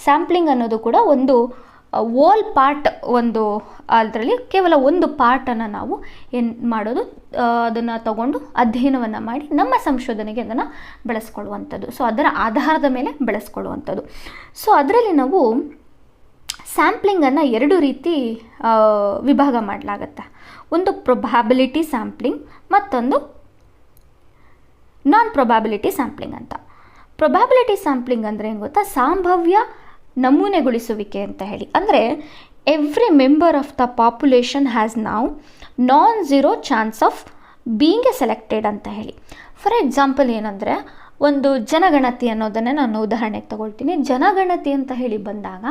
ಸ್ಯಾಂಪ್ಲಿಂಗ್ ಅನ್ನೋದು ಕೂಡ ಒಂದು ಓಲ್ ಪಾರ್ಟ್, ಒಂದು ಅದರಲ್ಲಿ ಕೇವಲ ಒಂದು ಪಾರ್ಟನ್ನು ನಾವು ಏನು ಮಾಡೋದು, ಅದನ್ನು ತಗೊಂಡು ಅಧ್ಯಯನವನ್ನು ಮಾಡಿ ನಮ್ಮ ಸಂಶೋಧನೆಗೆ ಅದನ್ನು ಬಳಸ್ಕೊಳ್ಳುವಂಥದ್ದು. ಸೊ ಅದರ ಆಧಾರದ ಮೇಲೆ ಬೆಳೆಸ್ಕೊಳ್ಳುವಂಥದ್ದು. ಸೊ ಅದರಲ್ಲಿ ನಾವು ಸ್ಯಾಂಪ್ಲಿಂಗನ್ನು ಎರಡು ರೀತಿ ವಿಭಾಗ ಮಾಡಲಾಗತ್ತೆ. ಒಂದು ಪ್ರೊಬ್ಯಾಬಿಲಿಟಿ ಸ್ಯಾಂಪ್ಲಿಂಗ್, ಮತ್ತೊಂದು ನಾನ್ ಪ್ರೊಬ್ಯಾಬಿಲಿಟಿ ಸ್ಯಾಂಪ್ಲಿಂಗ್ ಅಂತ. ಪ್ರೊಬ್ಯಾಬಿಲಿಟಿ ಸ್ಯಾಂಪ್ಲಿಂಗ್ ಅಂದರೆ ಏನು ಗೊತ್ತಾ, ಸಂಭಾವ್ಯ ನಮೂನೆಗೊಳಿಸುವಿಕೆ ಅಂತ ಹೇಳಿ. ಅಂದರೆ every member of the population has now non-zero chance of being a selected ಅಂತ ಹೇಳಿ. ಫಾರ್ ಎಕ್ಸಾಂಪಲ್ ಏನಂದರೆ, ಒಂದು ಜನಗಣತಿ ಅನ್ನೋದನ್ನೇ ನಾನು ಉದಾಹರಣೆಗೆ ತಗೊಳ್ತೀನಿ. ಜನಗಣತಿ ಅಂತ ಹೇಳಿ ಬಂದಾಗ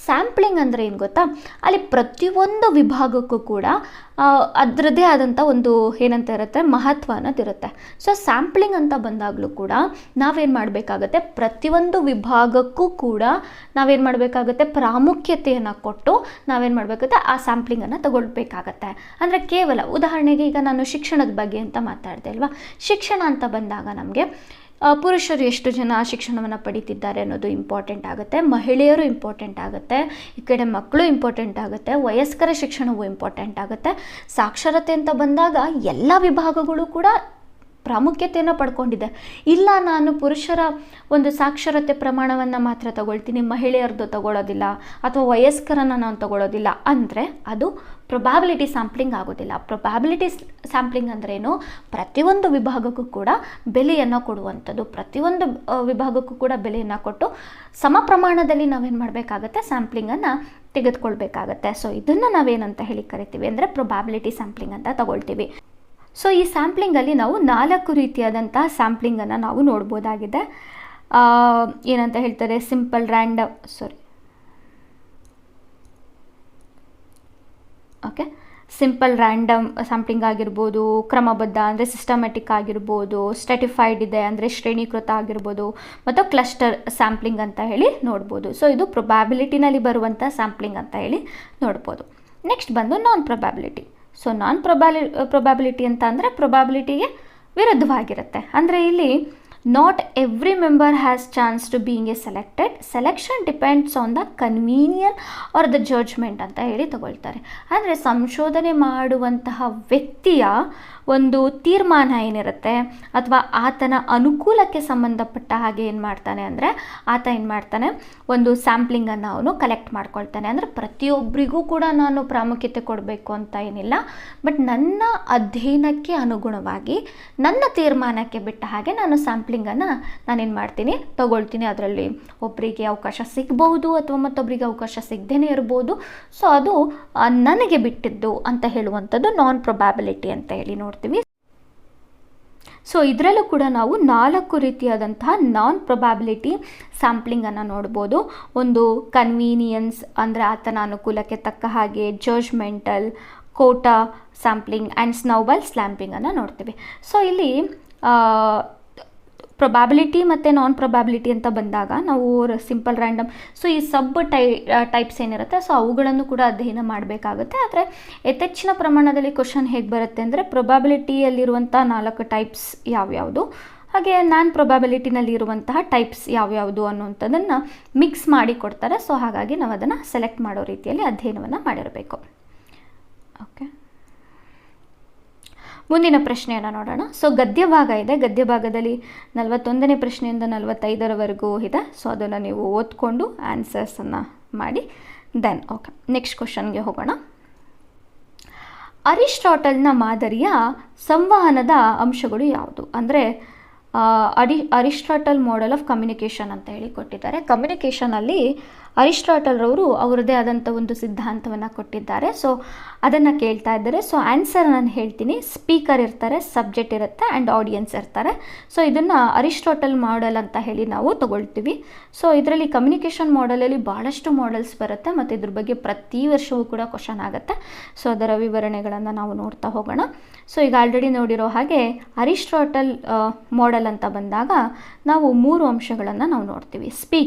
ಸ್ಯಾಂಪ್ಲಿಂಗ್ ಅಂದರೆ ಏನು ಗೊತ್ತಾ, ಅಲ್ಲಿ ಪ್ರತಿಯೊಂದು ವಿಭಾಗಕ್ಕೂ ಕೂಡ ಅದರದ್ದೇ ಆದಂಥ ಒಂದು ಏನಂತ ಇರುತ್ತೆ, ಮಹತ್ವ ಅನ್ನೋದಿರುತ್ತೆ. ಸೊ ಸ್ಯಾಂಪ್ಲಿಂಗ್ ಅಂತ ಬಂದಾಗಲೂ ಕೂಡ ನಾವೇನು ಮಾಡಬೇಕಾಗತ್ತೆ, ಪ್ರತಿಯೊಂದು ವಿಭಾಗಕ್ಕೂ ಕೂಡ ನಾವೇನು ಮಾಡಬೇಕಾಗತ್ತೆ, ಪ್ರಾಮುಖ್ಯತೆಯನ್ನು ಕೊಟ್ಟು ನಾವೇನು ಮಾಡಬೇಕಾಗತ್ತೆ, ಆ ಸ್ಯಾಂಪ್ಲಿಂಗನ್ನು ತಗೊಳ್ಬೇಕಾಗತ್ತೆ. ಅಂದರೆ ಕೇವಲ ಉದಾಹರಣೆಗೆ ಈಗ ನಾನು ಶಿಕ್ಷಣದ ಬಗ್ಗೆ ಅಂತ ಮಾತಾಡಿದೆ ಅಲ್ವಾ. ಶಿಕ್ಷಣ ಅಂತ ಬಂದಾಗ ನಮಗೆ ಪುರುಷರು ಎಷ್ಟು ಜನ ಶಿಕ್ಷಣವನ್ನು ಪಡೀತಿದ್ದಾರೆ ಅನ್ನೋದು ಇಂಪಾರ್ಟೆಂಟ್ ಆಗುತ್ತೆ, ಮಹಿಳೆಯರು ಇಂಪಾರ್ಟೆಂಟ್ ಆಗುತ್ತೆ, ಈ ಕಡೆ ಮಕ್ಕಳು ಇಂಪಾರ್ಟೆಂಟ್ ಆಗುತ್ತೆ, ವಯಸ್ಕರ ಶಿಕ್ಷಣವು ಇಂಪಾರ್ಟೆಂಟ್ ಆಗುತ್ತೆ. ಸಾಕ್ಷರತೆ ಅಂತ ಬಂದಾಗ ಎಲ್ಲ ವಿಭಾಗಗಳು ಕೂಡ ಪ್ರಾಮುಖ್ಯತೆಯನ್ನು ಪಡ್ಕೊಂಡಿದೆ. ಇಲ್ಲ ನಾನು ಪುರುಷರ ಒಂದು ಸಾಕ್ಷರತೆ ಪ್ರಮಾಣವನ್ನು ಮಾತ್ರ ತಗೊಳ್ತೀನಿ, ಮಹಿಳೆಯರದ್ದು ತಗೊಳ್ಳೋದಿಲ್ಲ, ಅಥವಾ ವಯಸ್ಕರನ್ನು ನಾನು ತಗೊಳ್ಳೋದಿಲ್ಲ ಅಂದರೆ ಅದು ಪ್ರೊಬ್ಯಾಬಿಲಿಟಿ ಸ್ಯಾಂಪ್ಲಿಂಗ್ ಆಗೋದಿಲ್ಲ. ಪ್ರೊಬ್ಯಾಬಿಲಿಟಿ ಸ್ಯಾಂಪ್ಲಿಂಗ್ ಅಂದ್ರೇನು, ಪ್ರತಿಯೊಂದು ವಿಭಾಗಕ್ಕೂ ಕೂಡ ಬೆಲೆಯನ್ನು ಕೊಡುವಂಥದ್ದು, ಪ್ರತಿಯೊಂದು ವಿಭಾಗಕ್ಕೂ ಕೂಡ ಬೆಲೆಯನ್ನು ಕೊಟ್ಟು ಸಮ ಪ್ರಮಾಣದಲ್ಲಿ ನಾವೇನು ಮಾಡಬೇಕಾಗತ್ತೆ, ಸ್ಯಾಂಪ್ಲಿಂಗನ್ನು ತೆಗೆದುಕೊಳ್ಬೇಕಾಗತ್ತೆ. ಸೊ ಇದನ್ನು ನಾವೇನಂತ ಹೇಳಿ ಕರಿತೀವಿ ಅಂದರೆ ಪ್ರೊಬ್ಯಾಬಿಲಿಟಿ ಸ್ಯಾಂಪ್ಲಿಂಗ್ ಅಂತ ತಗೊಳ್ತೀವಿ. ಸೊ ಈ ಸ್ಯಾಂಪ್ಲಿಂಗಲ್ಲಿ ನಾವು 4 ರೀತಿಯಾದಂಥ ಸ್ಯಾಂಪ್ಲಿಂಗನ್ನು ನಾವು ನೋಡ್ಬೋದಾಗಿದೆ. ಏನಂತ ಹೇಳ್ತಾರೆ, simple random simple random sampling ಆಗಿರ್ಬೋದು, ಕ್ರಮಬದ್ಧ ಅಂದರೆ ಸಿಸ್ಟಮೆಟಿಕ್ ಆಗಿರ್ಬೋದು, ಸ್ಟ್ಯಾಟಿಫೈಡ್ ಇದೆ ಅಂದರೆ ಶ್ರೇಣೀಕೃತ ಆಗಿರ್ಬೋದು, ಮತ್ತು ಕ್ಲಸ್ಟರ್ ಸ್ಯಾಂಪ್ಲಿಂಗ್ ಅಂತ ಹೇಳಿ ನೋಡ್ಬೋದು. ಸೊ ಇದು ಪ್ರೊಬ್ಯಾಬಿಲಿಟಿನಲ್ಲಿ ಬರುವಂಥ ಸ್ಯಾಂಪ್ಲಿಂಗ್ ಅಂತ ಹೇಳಿ ನೋಡ್ಬೋದು. ನೆಕ್ಸ್ಟ್ ಬಂದು non probability. So non probability ಅಂತ ಅಂದರೆ ಪ್ರೊಬ್ಯಾಬಿಲಿಟಿಗೆ ವಿರುದ್ಧವಾಗಿರುತ್ತೆ. ಅಂದರೆ ಇಲ್ಲಿ not every member has chance to being a selected, selection depends on the convenience or the judgement ಅಂತ ಹೇಳಿ ತಗೊಳ್ತಾರೆ. ಅಂದರೆ ಸಂಶೋಧನೆ ಮಾಡುವಂತಹ ವ್ಯಕ್ತಿಯ ಒಂದು ತೀರ್ಮಾನ ಏನಿರುತ್ತೆ ಅಥವಾ ಆತನ ಅನುಕೂಲಕ್ಕೆ ಸಂಬಂಧಪಟ್ಟ ಹಾಗೆ ಏನು ಮಾಡ್ತಾನೆ ಅಂದರೆ ಆತ ಏನು ಮಾಡ್ತಾನೆ, ಒಂದು ಸ್ಯಾಂಪ್ಲಿಂಗನ್ನು ಅವನು ಕಲೆಕ್ಟ್ ಮಾಡ್ಕೊಳ್ತಾನೆ. ಅಂದರೆ ಪ್ರತಿಯೊಬ್ಬರಿಗೂ ಕೂಡ ನಾನು ಪ್ರಾಮುಖ್ಯತೆ ಕೊಡಬೇಕು ಅಂತ ಏನಿಲ್ಲ, ಬಟ್ ನನ್ನ ಅಧ್ಯಯನಕ್ಕೆ ಅನುಗುಣವಾಗಿ ನನ್ನ ತೀರ್ಮಾನಕ್ಕೆ ಬಿಟ್ಟ ಹಾಗೆ ನಾನು ಸ್ಯಾಂಪ್ಲಿಂಗನ್ನು ನಾನೇನು ಮಾಡ್ತೀನಿ, ತಗೊಳ್ತೀನಿ. ಅದರಲ್ಲಿ ಒಬ್ಬರಿಗೆ ಅವಕಾಶ ಸಿಗಬಹುದು ಅಥವಾ ಮತ್ತೊಬ್ಬರಿಗೆ ಅವಕಾಶ ಸಿಗದೇನೆ ಇರ್ಬೋದು. ಸೊ ಅದು ನನಗೆ ಬಿಟ್ಟಿದ್ದು ಅಂತ ಹೇಳುವಂಥದ್ದು ನಾನ್ ಪ್ರೊಬ್ಯಾಬಿಲಿಟಿ ಅಂತ ಹೇಳಿ ನೋಡ್ತೀವಿ. ಸೊ ಇದರಲ್ಲೂ ಕೂಡ ನಾವು 4 ರೀತಿಯಾದಂತಹ ನಾನ್ ಪ್ರೊಬ್ಯಾಬಿಲಿಟಿ ಸ್ಯಾಂಪ್ಲಿಂಗನ್ನು ನೋಡ್ಬೋದು. ಒಂದು ಕನ್ವೀನಿಯನ್ಸ್ ಅಂದರೆ ಆತನ ಅನುಕೂಲಕ್ಕೆ ತಕ್ಕ ಹಾಗೆ, ಜಡ್ಜ್ಮೆಂಟಲ್, ಕೋಟಾ ಸ್ಯಾಂಪ್ಲಿಂಗ್ ಆ್ಯಂಡ್ ಸ್ನೌಬಾಲ್ ಸ್ಲ್ಯಾಂಪಿಂಗನ್ನು ನೋಡ್ತೀವಿ. ಸೊ ಇಲ್ಲಿ ಪ್ರೊಬ್ಯಾಬಿಲಿಟಿ ಮತ್ತು ನಾನ್ ಪ್ರೊಬ್ಯಾಬಿಲಿಟಿ ಅಂತ ಬಂದಾಗ ನಾವು ಸಿಂಪಲ್ ರ್ಯಾಂಡಮ್, ಸೊ ಈ ಟೈಪ್ಸ್ ಏನಿರುತ್ತೆ, ಸೊ ಅವುಗಳನ್ನು ಕೂಡ ಅಧ್ಯಯನ ಮಾಡಬೇಕಾಗುತ್ತೆ. ಆದರೆ ಯಥೇಚ್ಛಿನ ಪ್ರಮಾಣದಲ್ಲಿ ಕ್ವಶನ್ ಹೇಗೆ ಬರುತ್ತೆ ಅಂದರೆ ಪ್ರೊಬ್ಯಾಬಿಲಿಟಿಯಲ್ಲಿರುವಂಥ 4 ಟೈಪ್ಸ್ ಯಾವ್ಯಾವುದು, ಹಾಗೆ ನಾನ್ ಪ್ರೊಬ್ಯಾಬಿಲಿಟಿನಲ್ಲಿ ಇರುವಂತಹ ಟೈಪ್ಸ್ ಯಾವ್ಯಾವುದು ಅನ್ನುವಂಥದ್ದನ್ನು ಮಿಕ್ಸ್ ಮಾಡಿ ಕೊಡ್ತಾರೆ. ಸೊ ಹಾಗಾಗಿ ನಾವು ಅದನ್ನು ಸೆಲೆಕ್ಟ್ ಮಾಡೋ ರೀತಿಯಲ್ಲಿ ಅಧ್ಯಯನವನ್ನು ಮಾಡಿರಬೇಕು. ಓಕೆ, ಮುಂದಿನ ಪ್ರಶ್ನೆಯನ್ನು ನೋಡೋಣ. ಸೊ ಗದ್ಯ ಭಾಗ ಇದೆ. ಗದ್ಯ ಭಾಗದಲ್ಲಿ 41ನೇ ಪ್ರಶ್ನೆಯಿಂದ 45ರವರೆಗೂ ಇದೆ. ಸೊ ಅದನ್ನು ನೀವು ಓದ್ಕೊಂಡು ಆನ್ಸರ್ಸನ್ನು ಮಾಡಿ ದೆನ್ ಓಕೆ ನೆಕ್ಸ್ಟ್ ಕ್ವಶನ್ಗೆ ಹೋಗೋಣ. ಅರಿಸ್ಟಾಟಲ್ನ ಮಾದರಿಯ ಸಂವಹನದ ಅಂಶಗಳು ಯಾವುದು? ಅಂದರೆ ಅರಿಸ್ಟಾಟಲ್ ಮಾಡೆಲ್ ಆಫ್ ಕಮ್ಯುನಿಕೇಷನ್ ಅಂತ ಹೇಳಿ ಕೊಟ್ಟಿದ್ದಾರೆ. ಕಮ್ಯುನಿಕೇಷನಲ್ಲಿ ಅರಿಸ್ಟಾಟಲ್ರವರು ಅವರದೇ ಆದಂಥ ಒಂದು ಸಿದ್ಧಾಂತವನ್ನು ಕೊಟ್ಟಿದ್ದಾರೆ. ಸೊ ಅದನ್ನು ಕೇಳ್ತಾ ಇದ್ದಾರೆ. ಸೊ ಆನ್ಸರ್ ನಾನು ಹೇಳ್ತೀನಿ. ಸ್ಪೀಕರ್ ಇರ್ತಾರೆ, ಸಬ್ಜೆಕ್ಟ್ ಇರುತ್ತೆ ಆ್ಯಂಡ್ ಆಡಿಯನ್ಸ್ ಇರ್ತಾರೆ. ಸೊ ಇದನ್ನು ಅರಿಸ್ಟಾಟಲ್ ಮಾಡೆಲ್ ಅಂತ ಹೇಳಿ ನಾವು ತಗೊಳ್ತೀವಿ. ಸೊ ಇದರಲ್ಲಿ ಕಮ್ಯುನಿಕೇಷನ್ ಮಾಡೆಲಲ್ಲಿ ಭಾಳಷ್ಟು ಮಾಡೆಲ್ಸ್ ಬರುತ್ತೆ ಮತ್ತು ಇದ್ರ ಬಗ್ಗೆ ಪ್ರತಿ ವರ್ಷವೂ ಕೂಡ ಕ್ವಶನ್ ಆಗುತ್ತೆ. ಸೊ ಅದರ ವಿವರಣೆಗಳನ್ನು ನಾವು ನೋಡ್ತಾ ಹೋಗೋಣ. ಸೊ ಈಗ ಆಲ್ರೆಡಿ ನೋಡಿರೋ ಹಾಗೆ ಅರಿಸ್ಟಾಟಲ್ ಮಾಡೆಲ್ ಅಂತ ಬಂದಾಗ ನಾವು 3 ಅಂಶಗಳನ್ನು ನಾವು ನೋಡ್ತೀವಿ.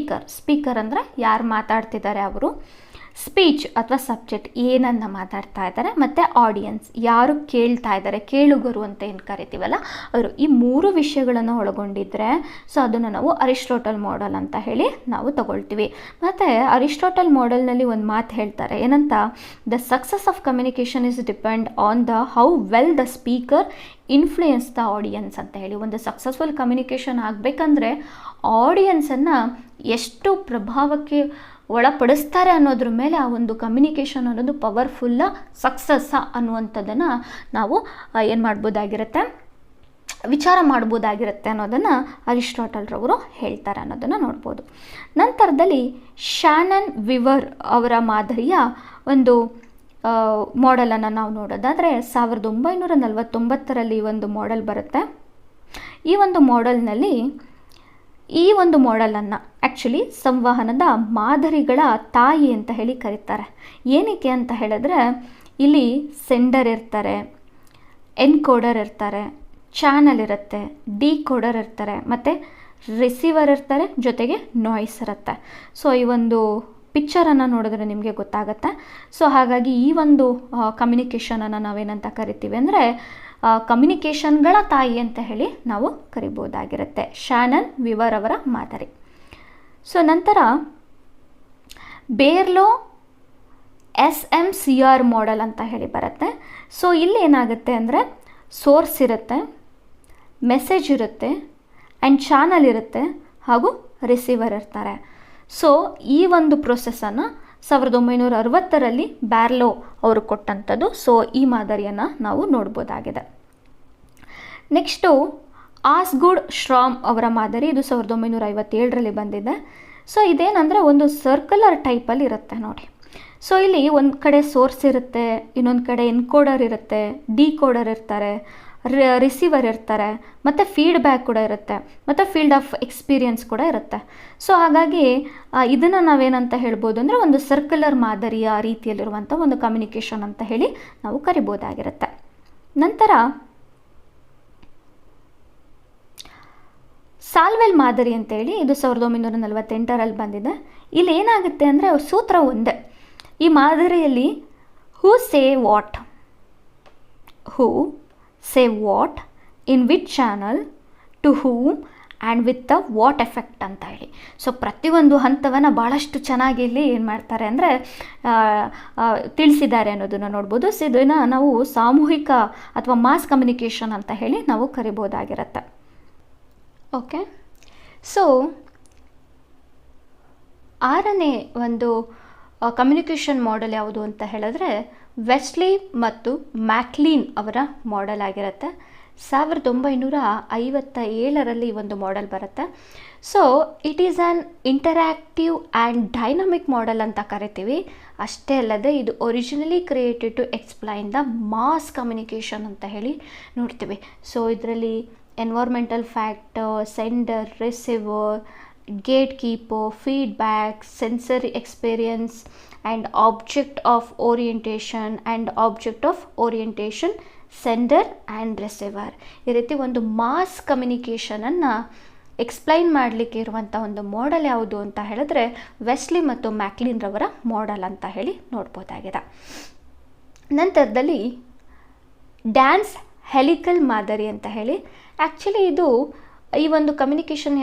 ಸ್ಪೀಕರ್ ಅಂದರೆ ಯಾರು ಮಾತಾಡ್ತಿದ್ದಾರೆ ಅವರು, ಸ್ಪೀಚ್ ಅಥವಾ ಸಬ್ಜೆಕ್ಟ್ ಏನನ್ನು ಮಾತಾಡ್ತಾ ಇದ್ದಾರೆ, ಮತ್ತು ಆಡಿಯನ್ಸ್ ಯಾರು ಕೇಳ್ತಾ ಇದ್ದಾರೆ, ಕೇಳುಗರು ಅಂತ ಏನು ಕರಿತೀವಲ್ಲ ಅವರು. ಈ 3 ವಿಷಯಗಳನ್ನು ಒಳಗೊಂಡಿದ್ದರೆ ಸೊ ಅದನ್ನು ನಾವು ಅರಿಸ್ಟಾಟಲ್ ಮಾಡೆಲ್ ಅಂತ ಹೇಳಿ ನಾವು ತಗೊಳ್ತೀವಿ. ಮತ್ತು ಅರಿಸ್ಟಾಟಲ್ ಮಾಡೆಲ್ನಲ್ಲಿ ಒಂದು ಮಾತು ಹೇಳ್ತಾರೆ ಏನಂತ, the success of communication is depend on the how well the speaker influence the audience ಅಂತ ಹೇಳಿ. ಒಂದು ಸಕ್ಸಸ್ಫುಲ್ ಕಮ್ಯುನಿಕೇಷನ್ ಆಗಬೇಕಂದ್ರೆ ಆಡಿಯನ್ಸನ್ನು ಎಷ್ಟು ಪ್ರಭಾವಕ್ಕೆ ಒಳಪಡಿಸ್ತಾರೆ ಅನ್ನೋದ್ರ ಮೇಲೆ ಆ ಒಂದು ಕಮ್ಯುನಿಕೇಷನ್ ಅನ್ನೋದು ಪವರ್ಫುಲ್ಲ ಸಕ್ಸಸ್ಸ ಅನ್ನುವಂಥದ್ದನ್ನು ನಾವು ಏನು ಮಾಡ್ಬೋದಾಗಿರುತ್ತೆ, ವಿಚಾರ ಮಾಡ್ಬೋದಾಗಿರುತ್ತೆ ಅನ್ನೋದನ್ನು ಅರಿಸ್ಟಾಟಲ್ರವರು ಹೇಳ್ತಾರೆ ಅನ್ನೋದನ್ನು ನೋಡ್ಬೋದು. ನಂತರದಲ್ಲಿ ಶ್ಯಾನನ್ ವಿವರ್ ಅವರ ಮಾದರಿಯ ಒಂದು ಮಾಡೆಲನ್ನು ನಾವು ನೋಡೋದಾದರೆ 1949ರಲ್ಲಿ ಒಂದು ಮಾಡೆಲ್ ಬರುತ್ತೆ. ಈ ಒಂದು ಮಾಡೆಲನ್ನು ಆ್ಯಕ್ಚುಲಿ ಸಂವಹನದ ಮಾದರಿಗಳ ತಾಯಿ ಅಂತ ಹೇಳಿ ಕರೀತಾರೆ. ಏನಕ್ಕೆ ಅಂತ ಹೇಳಿದ್ರೆ ಇಲ್ಲಿ ಸೆಂಡರ್ ಇರ್ತಾರೆ, ಎನ್ಕೋಡರ್ ಇರ್ತಾರೆ, ಚಾನಲ್ ಇರುತ್ತೆ, ಡಿಕೋಡರ್ ಇರ್ತಾರೆ, ಮತ್ತು ರಿಸೀವರ್ ಇರ್ತಾರೆ, ಜೊತೆಗೆ ನಾಯ್ಸ್ ಇರುತ್ತೆ. ಸೊ ಈ ಒಂದು ಪಿಕ್ಚರನ್ನು ನೋಡಿದ್ರೆ ನಿಮಗೆ ಗೊತ್ತಾಗುತ್ತೆ. ಸೊ ಹಾಗಾಗಿ ಈ ಒಂದು ಕಮ್ಯುನಿಕೇಷನನ್ನು ನಾವೇನಂತ ಕರಿತೀವಿ ಅಂದರೆ ಕಮ್ಯುನಿಕೇಷನ್ಗಳ ತಾಯಿ ಅಂತ ಹೇಳಿ ನಾವು ಕರಿಬೋದಾಗಿರುತ್ತೆ, ಶ್ಯಾನನ್ ವಿವರ್ ಅವರ ಮಾದರಿ. ಸೊ ನಂತರ ಬೇರ್ಲೋ SMCR ಮಾಡೆಲ್ ಅಂತ ಹೇಳಿ ಬರುತ್ತೆ. ಸೊ ಇಲ್ಲಿ ಏನಾಗುತ್ತೆ ಅಂದರೆ ಸೋರ್ಸ್ ಇರುತ್ತೆ, ಮೆಸೇಜ್ ಇರುತ್ತೆ, ಆ್ಯಂಡ್ ಚಾನಲ್ ಇರುತ್ತೆ, ಹಾಗೂ ರಿಸೀವರ್ ಇರ್ತಾರೆ. ಸೊ ಈ ಒಂದು ಪ್ರೊಸೆಸನ್ನು 1960ರಲ್ಲಿ ಬ್ಯಾರ್ಲೋ ಅವರು ಕೊಟ್ಟಂಥದ್ದು. ಸೊ ಈ ಮಾದರಿಯನ್ನು ನಾವು ನೋಡ್ಬೋದಾಗಿದೆ. ನೆಕ್ಸ್ಟು ಆಸ್ಗುಡ್ ಶ್ರಾಮ್ ಅವರ ಮಾದರಿ, ಇದು 1957ರಲ್ಲಿ ಬಂದಿದೆ. ಸೊ ಇದೇನಂದರೆ ಒಂದು ಸರ್ಕ್ಯುಲರ್ ಟೈಪಲ್ಲಿ ಇರುತ್ತೆ ನೋಡಿ. ಸೊ ಇಲ್ಲಿ ಒಂದು ಕಡೆ ಸೋರ್ಸ್ ಇರುತ್ತೆ, ಇನ್ನೊಂದು ಕಡೆ ಎನ್ಕೋಡರ್ ಇರುತ್ತೆ, ಡಿಕೋಡರ್ ಇರ್ತಾರೆ, ರಿಸೀವರ್ ಇರ್ತಾರೆ, ಮತ್ತು ಫೀಡ್ಬ್ಯಾಕ್ ಕೂಡ ಇರುತ್ತೆ, ಮತ್ತು ಫೀಲ್ಡ್ ಆಫ್ ಎಕ್ಸ್ಪೀರಿಯನ್ಸ್ ಕೂಡ ಇರುತ್ತೆ. ಸೊ ಹಾಗಾಗಿ ಇದನ್ನು ನಾವೇನಂತ ಹೇಳ್ಬೋದು ಅಂದರೆ ಒಂದು ಸರ್ಕ್ಯುಲರ್ ಮಾದರಿಯ ರೀತಿಯಲ್ಲಿರುವಂಥ ಒಂದು ಕಮ್ಯುನಿಕೇಷನ್ ಅಂತ ಹೇಳಿ ನಾವು ಕರಿಬೋದಾಗಿರುತ್ತೆ. ನಂತರ ಸಾಲ್ವೆಲ್ ಮಾದರಿ ಅಂತೇಳಿ ಇದು 1948ರಲ್ಲಿ ಬಂದಿದೆ. ಇಲ್ಲಿ ಏನಾಗುತ್ತೆ ಅಂದರೆ ಸೂತ್ರ ಒಂದೇ. ಈ ಮಾದರಿಯಲ್ಲಿ who say what, who say what, in which channel, to whom and with the what effect ಅಂತ ಹೇಳಿ. ಸೊ ಪ್ರತಿಯೊಂದು ಹಂತವನ್ನು ಭಾಳಷ್ಟು ಚೆನ್ನಾಗಿ ಇಲ್ಲಿ ಏನು ಮಾಡ್ತಾರೆ ಅಂದರೆ ತಿಳಿಸಿದ್ದಾರೆ ಅನ್ನೋದನ್ನು ನೋಡ್ಬೋದು. ಸೊ ಇದನ್ನು ನಾವು ಸಾಮೂಹಿಕ ಅಥವಾ ಮಾಸ್ ಕಮ್ಯುನಿಕೇಷನ್ ಅಂತ ಹೇಳಿ ನಾವು ಕರಿಬೋದಾಗಿರುತ್ತೆ. ಓಕೆ, ಸೊ 6ನೇ ಒಂದು ಕಮ್ಯುನಿಕೇಷನ್ ಮಾಡೆಲ್ ಯಾವುದು ಅಂತ ಹೇಳಿದ್ರೆ ವೆಸ್ಲಿ ಮತ್ತು ಮ್ಯಾಕ್ಲೀನ್ ಅವರ ಮಾಡೆಲ್ ಆಗಿರುತ್ತೆ. 1957ರಲ್ಲಿ ಈ ಒಂದು ಮಾಡೆಲ್ ಬರುತ್ತೆ. So it is an interactive and dynamic model ಅಂತ ಕರಿತೀವಿ. ಅಷ್ಟೇ ಅಲ್ಲದೆ ಇದು originally created to explain the mass communication ಅಂತ ಹೇಳಿ ನೋಡ್ತೀವಿ. ಸೊ ಇದರಲ್ಲಿ environmental factor, sender, receiver, gatekeeper, feedback, sensory experience and object of orientation, sender and receiver, ಈ ರೀತಿ ಒಂದು ಮಾಸ್ ಕಮ್ಯುನಿಕೇಷನನ್ನು ಎಕ್ಸ್ಪ್ಲೈನ್ ಮಾಡಲಿಕ್ಕೆ ಇರುವಂಥ ಒಂದು ಮಾಡೆಲ್ ಯಾವುದು ಅಂತ ಹೇಳಿದ್ರೆ ವೆಸ್ಲಿ ಮತ್ತು ಮ್ಯಾಕ್ಲೀನ್ ರವರ ಮಾಡೆಲ್ ಅಂತ ಹೇಳಿ ನೋಡ್ಬೋದಾಗಿದೆ. ನಂತರದಲ್ಲಿ ಡ್ಯಾನ್ಸ್ ಹೆಲಿಕಲ್ ಮಾದರಿ ಅಂತ ಹೇಳಿ, ಆ್ಯಕ್ಚುಲಿ ಇದು ಈ ಒಂದು ಕಮ್ಯುನಿಕೇಷನ್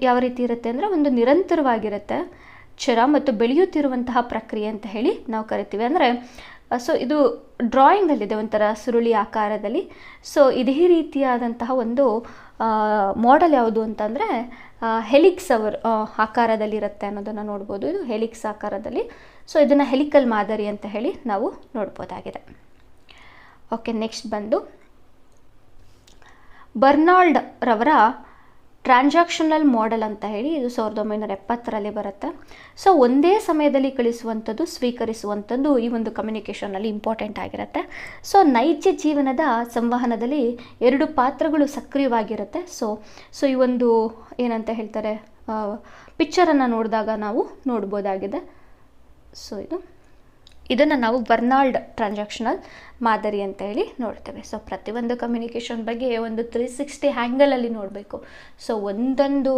ಯಾವ ರೀತಿ ಇರುತ್ತೆ ಅಂದರೆ ಒಂದು ನಿರಂತರವಾಗಿರುತ್ತೆ, ಚರ ಮತ್ತು ಬೆಳೆಯುತ್ತಿರುವಂತಹ ಪ್ರಕ್ರಿಯೆ ಅಂತ ಹೇಳಿ ನಾವು ಕರಿತೀವಿ. ಅಂದರೆ ಸೊ ಇದು ಡ್ರಾಯಿಂಗಲ್ಲಿದೆ ಒಂಥರ ಸುರುಳಿ ಆಕಾರದಲ್ಲಿ. ಸೊ ಇದೇ ರೀತಿಯಾದಂತಹ ಒಂದು ಮಾಡೆಲ್ ಯಾವುದು ಅಂತಂದರೆ ಹೆಲಿಕ್ಸ್ ಆಕಾರದಲ್ಲಿ ಇರುತ್ತೆ ಅನ್ನೋದನ್ನು ನೋಡ್ಬೋದು. ಇದು ಹೆಲಿಕ್ಸ್ ಆಕಾರದಲ್ಲಿ. ಸೊ ಇದನ್ನು ಹೆಲಿಕಲ್ ಮಾದರಿ ಅಂತ ಹೇಳಿ ನಾವು ನೋಡ್ಬೋದಾಗಿದೆ. ಓಕೆ, ನೆಕ್ಸ್ಟ್ ಬಂದು ಬರ್ನಾಲ್ಡ್ ರವರ ಟ್ರಾನ್ಸಾಕ್ಷನಲ್ ಮಾಡೆಲ್ ಅಂತ ಹೇಳಿ ಇದು 1970ರಲ್ಲಿ ಬರುತ್ತೆ. ಸೊ ಒಂದೇ ಸಮಯದಲ್ಲಿ ಕಳಿಸುವಂಥದ್ದು, ಸ್ವೀಕರಿಸುವಂಥದ್ದು ಈ ಒಂದು ಕಮ್ಯುನಿಕೇಷನಲ್ಲಿ ಇಂಪಾರ್ಟೆಂಟ್ ಆಗಿರುತ್ತೆ. ಸೊ ನೈಜ ಜೀವನದ ಸಂವಹನದಲ್ಲಿ 2 ಪಾತ್ರಗಳು ಸಕ್ರಿಯವಾಗಿರುತ್ತೆ. ಸೊ ಈ ಒಂದು ಏನಂತ ಹೇಳ್ತಾರೆ ಪಿಕ್ಚರನ್ನು ನೋಡಿದಾಗ ನಾವು ನೋಡ್ಬೋದಾಗಿದೆ. ಸೊ ಇದನ್ನು ನಾವು ಬರ್ನಾಲ್ಡ್ ಟ್ರಾನ್ಸಾಕ್ಷನಲ್ ಮಾದರಿ ಅಂತ ಹೇಳಿ ನೋಡ್ತೇವೆ. ಸೊ ಪ್ರತಿಯೊಂದು ಕಮ್ಯುನಿಕೇಷನ್ ಬಗ್ಗೆ ಒಂದು 360 ಹ್ಯಾಂಗಲಲ್ಲಿ ನೋಡಬೇಕು. ಸೊ ಒಂದೊಂದು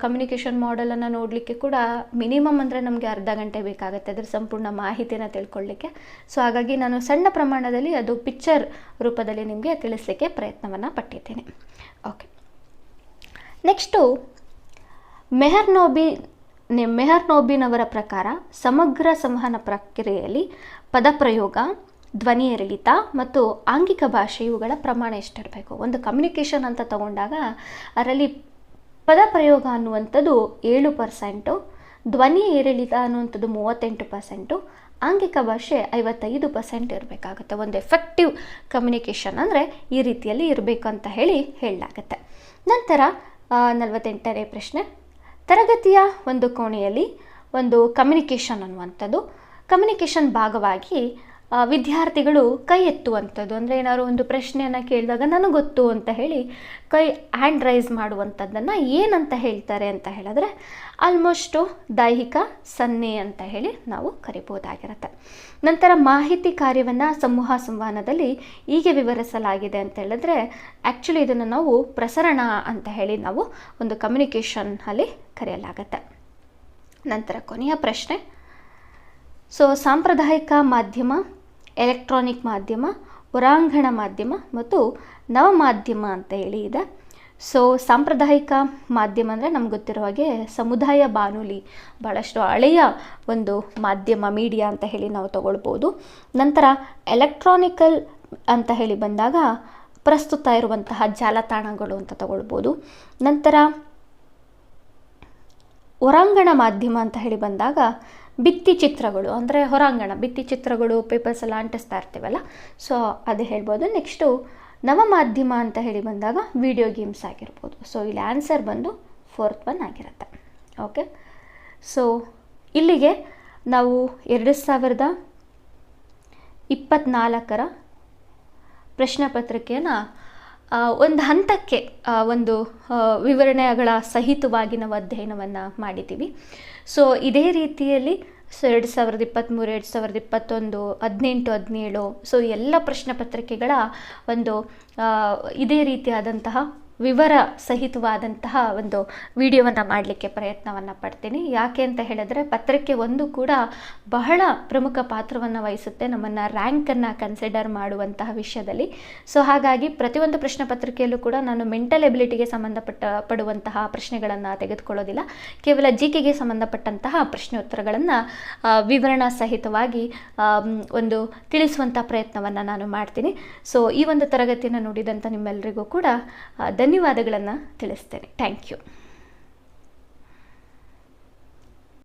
ಕಮ್ಯುನಿಕೇಷನ್ ಮಾಡೆಲನ್ನು ನೋಡಲಿಕ್ಕೆ ಕೂಡ ಮಿನಿಮಮ್ ಅಂದರೆ ನಮಗೆ ಅರ್ಧ ಗಂಟೆ ಬೇಕಾಗುತ್ತೆ ಅದರ ಸಂಪೂರ್ಣ ಮಾಹಿತಿನ ತಿಳ್ಕೊಳ್ಳಿಕ್ಕೆ. ಸೊ ಹಾಗಾಗಿ ನಾನು ಸಣ್ಣ ಪ್ರಮಾಣದಲ್ಲಿ ಅದು ಪಿಕ್ಚರ್ ರೂಪದಲ್ಲಿ ನಿಮಗೆ ತಿಳಿಸ್ಲಿಕ್ಕೆ ಪ್ರಯತ್ನವನ್ನು ಪಟ್ಟಿದ್ದೀನಿ. ಓಕೆ, ನೆಕ್ಸ್ಟು ಮೆಹರ್ನೋಬಿನ್ ಅವರ ಪ್ರಕಾರ ಸಮಗ್ರ ಸಂವಹನ ಪ್ರಕ್ರಿಯೆಯಲ್ಲಿ ಪದಪ್ರಯೋಗ, ಧ್ವನಿ ಏರಿಳಿತ ಮತ್ತು ಆಂಗಿಕ ಭಾಷೆ ಇವುಗಳ ಪ್ರಮಾಣ ಎಷ್ಟಿರಬೇಕು. ಒಂದು ಕಮ್ಯುನಿಕೇಷನ್ ಅಂತ ತಗೊಂಡಾಗ ಅದರಲ್ಲಿ ಪದಪ್ರಯೋಗ ಅನ್ನುವಂಥದ್ದು 7%, ಧ್ವನಿ ಏರಿಳಿತ ಅನ್ನುವಂಥದ್ದು 38%, ಆಂಗಿಕ ಭಾಷೆ 55% ಇರಬೇಕಾಗುತ್ತೆ. ಒಂದು ಎಫೆಕ್ಟಿವ್ ಕಮ್ಯುನಿಕೇಷನ್ ಅಂದರೆ ಈ ರೀತಿಯಲ್ಲಿ ಇರಬೇಕು ಅಂತ ಹೇಳಲಾಗುತ್ತೆ. ನಂತರ 48ನೇ ಪ್ರಶ್ನೆ, ತರಗತಿಯ ಒಂದು ಕೋಣೆಯಲ್ಲಿ ಒಂದು ಕಮ್ಯುನಿಕೇಷನ್ ಅನ್ನುವಂಥದ್ದು, ಕಮ್ಯುನಿಕೇಷನ್ ಭಾಗವಾಗಿ ವಿದ್ಯಾರ್ಥಿಗಳು ಕೈ ಎತ್ತುವಂಥದ್ದು. ಅಂದರೆ ಏನಾದ್ರು ಒಂದು ಪ್ರಶ್ನೆಯನ್ನು ಕೇಳಿದಾಗ ನನಗೆ ಗೊತ್ತು ಅಂತ ಹೇಳಿ ಕೈ ಹ್ಯಾಂಡ್ ರೈಸ್ ಮಾಡುವಂಥದ್ದನ್ನು ಏನಂತ ಹೇಳ್ತಾರೆ ಅಂತ ಹೇಳಿದ್ರೆ ಆಲ್ಮೋಸ್ಟು ದೈಹಿಕ ಸನ್ನೆ ಅಂತ ಹೇಳಿ ನಾವು ಕರಿಬೋದಾಗಿರುತ್ತೆ. ನಂತರ ಮಾಹಿತಿ ಕಾರ್ಯವನ್ನು ಸಮೂಹ ಸಂವಹನದಲ್ಲಿ ಹೀಗೆ ವಿವರಿಸಲಾಗಿದೆ ಅಂತ ಹೇಳಿದ್ರೆ ಆ್ಯಕ್ಚುಲಿ ಇದನ್ನು ನಾವು ಪ್ರಸರಣ ಅಂತ ಹೇಳಿ ನಾವು ಒಂದು ಕಮ್ಯುನಿಕೇಷನ್ ಅಲ್ಲಿ ಕರೆಯಲಾಗುತ್ತೆ. ನಂತರ ಕೊನೆಯ ಪ್ರಶ್ನೆ, ಸೊ ಸಾಂಪ್ರದಾಯಿಕ ಮಾಧ್ಯಮ, ಎಲೆಕ್ಟ್ರಾನಿಕ್ ಮಾಧ್ಯಮ, ಹೊರಾಂಗಣ ಮಾಧ್ಯಮ ಮತ್ತು ನವಮಾಧ್ಯಮ ಅಂತ ಹೇಳಿ ಇದೆ. ಸೊ ಸಾಂಪ್ರದಾಯಿಕ ಮಾಧ್ಯಮ ಅಂದರೆ ನಮ್ಗೆ ಗೊತ್ತಿರೋ ಹಾಗೆ ಸಮುದಾಯ ಬಾನುಲಿ, ಭಾಳಷ್ಟು ಹಳೆಯ ಒಂದು ಮಾಧ್ಯಮ, ಮೀಡಿಯಾ ಅಂತ ಹೇಳಿ ನಾವು ತಗೊಳ್ಬೋದು. ನಂತರ ಎಲೆಕ್ಟ್ರಾನಿಕಲ್ ಅಂತ ಹೇಳಿ ಬಂದಾಗ ಪ್ರಸ್ತುತ ಇರುವಂತಹ ಜಾಲತಾಣಗಳು ಅಂತ ತಗೊಳ್ಬೋದು. ನಂತರ ಹೊರಾಂಗಣ ಮಾಧ್ಯಮ ಅಂತ ಹೇಳಿ ಬಂದಾಗ ಭಿತ್ತಿ ಚಿತ್ರಗಳು, ಅಂದರೆ ಹೊರಾಂಗಣ ಭಿತ್ತಿ ಚಿತ್ರಗಳು, ಪೇಪರ್ಸ್ ಎಲ್ಲ ಅಂಟಿಸ್ತಾ ಇರ್ತೀವಲ್ಲ, ಸೊ ಅದೇ ಹೇಳ್ಬೋದು. ನೆಕ್ಸ್ಟು ನವಮಾಧ್ಯಮ ಅಂತ ಹೇಳಿ ಬಂದಾಗ ವಿಡಿಯೋ ಗೇಮ್ಸ್ ಆಗಿರ್ಬೋದು. ಸೊ ಇಲ್ಲಿ ಆನ್ಸರ್ ಬಂದು 4th 1 ಆಗಿರುತ್ತೆ. ಓಕೆ, ಸೊ ಇಲ್ಲಿಗೆ ನಾವು 2024 ಪ್ರಶ್ನೆ ಪತ್ರಿಕೆಯನ್ನು ಒಂದು ಹಂತಕ್ಕೆ ಒಂದು ವಿವರಣೆಗಳ ಸಹಿತವಾಗಿ ನಾವು ಅಧ್ಯಯನವನ್ನು ಮಾಡಿದ್ದೀವಿ. ಸೊ ಇದೇ ರೀತಿಯಲ್ಲಿ 2023, 2021, 18, 17 ಸೊ ಎಲ್ಲ ಪ್ರಶ್ನೆ ಪತ್ರಿಕೆಗಳ ಒಂದು ಇದೇ ರೀತಿಯಾದಂತಹ ವಿವರ ಸಹಿತವಾದಂತಹ ಒಂದು ವಿಡಿಯೋವನ್ನು ಮಾಡಲಿಕ್ಕೆ ಪ್ರಯತ್ನವನ್ನು ಪಡ್ತೀನಿ. ಯಾಕೆ ಅಂತ ಹೇಳಿದ್ರೆ ಪತ್ರಿಕೆ 1 ಕೂಡ ಬಹಳ ಪ್ರಮುಖ ಪಾತ್ರವನ್ನು ವಹಿಸುತ್ತೆ ನಮ್ಮನ್ನು ರ್ಯಾಂಕನ್ನು ಕನ್ಸಿಡರ್ ಮಾಡುವಂತಹ ವಿಷಯದಲ್ಲಿ. ಸೊ ಹಾಗಾಗಿ ಪ್ರತಿಯೊಂದು ಪ್ರಶ್ನೆ ಪತ್ರಿಕೆಯಲ್ಲೂ ಕೂಡ ನಾನು ಮೆಂಟಲ್ ಎಬಿಲಿಟಿಗೆ ಪಡುವಂತಹ ಪ್ರಶ್ನೆಗಳನ್ನು ತೆಗೆದುಕೊಳ್ಳೋದಿಲ್ಲ. ಕೇವಲ ಜಿಕೆಗೆ ಸಂಬಂಧಪಟ್ಟಂತಹ ಪ್ರಶ್ನೋತ್ತರಗಳನ್ನು ವಿವರಣಾ ಸಹಿತವಾಗಿ ಒಂದು ತಿಳಿಸುವಂಥ ಪ್ರಯತ್ನವನ್ನು ನಾನು ಮಾಡ್ತೀನಿ. ಸೊ ಈ ಒಂದು ತರಗತಿಯನ್ನು ನೋಡಿದಂಥ ನಿಮ್ಮೆಲ್ಲರಿಗೂ ಕೂಡ ಧನ್ಯವಾದಗಳನ್ನು ತಿಳಿಸ್ತೇನೆ. Thank you.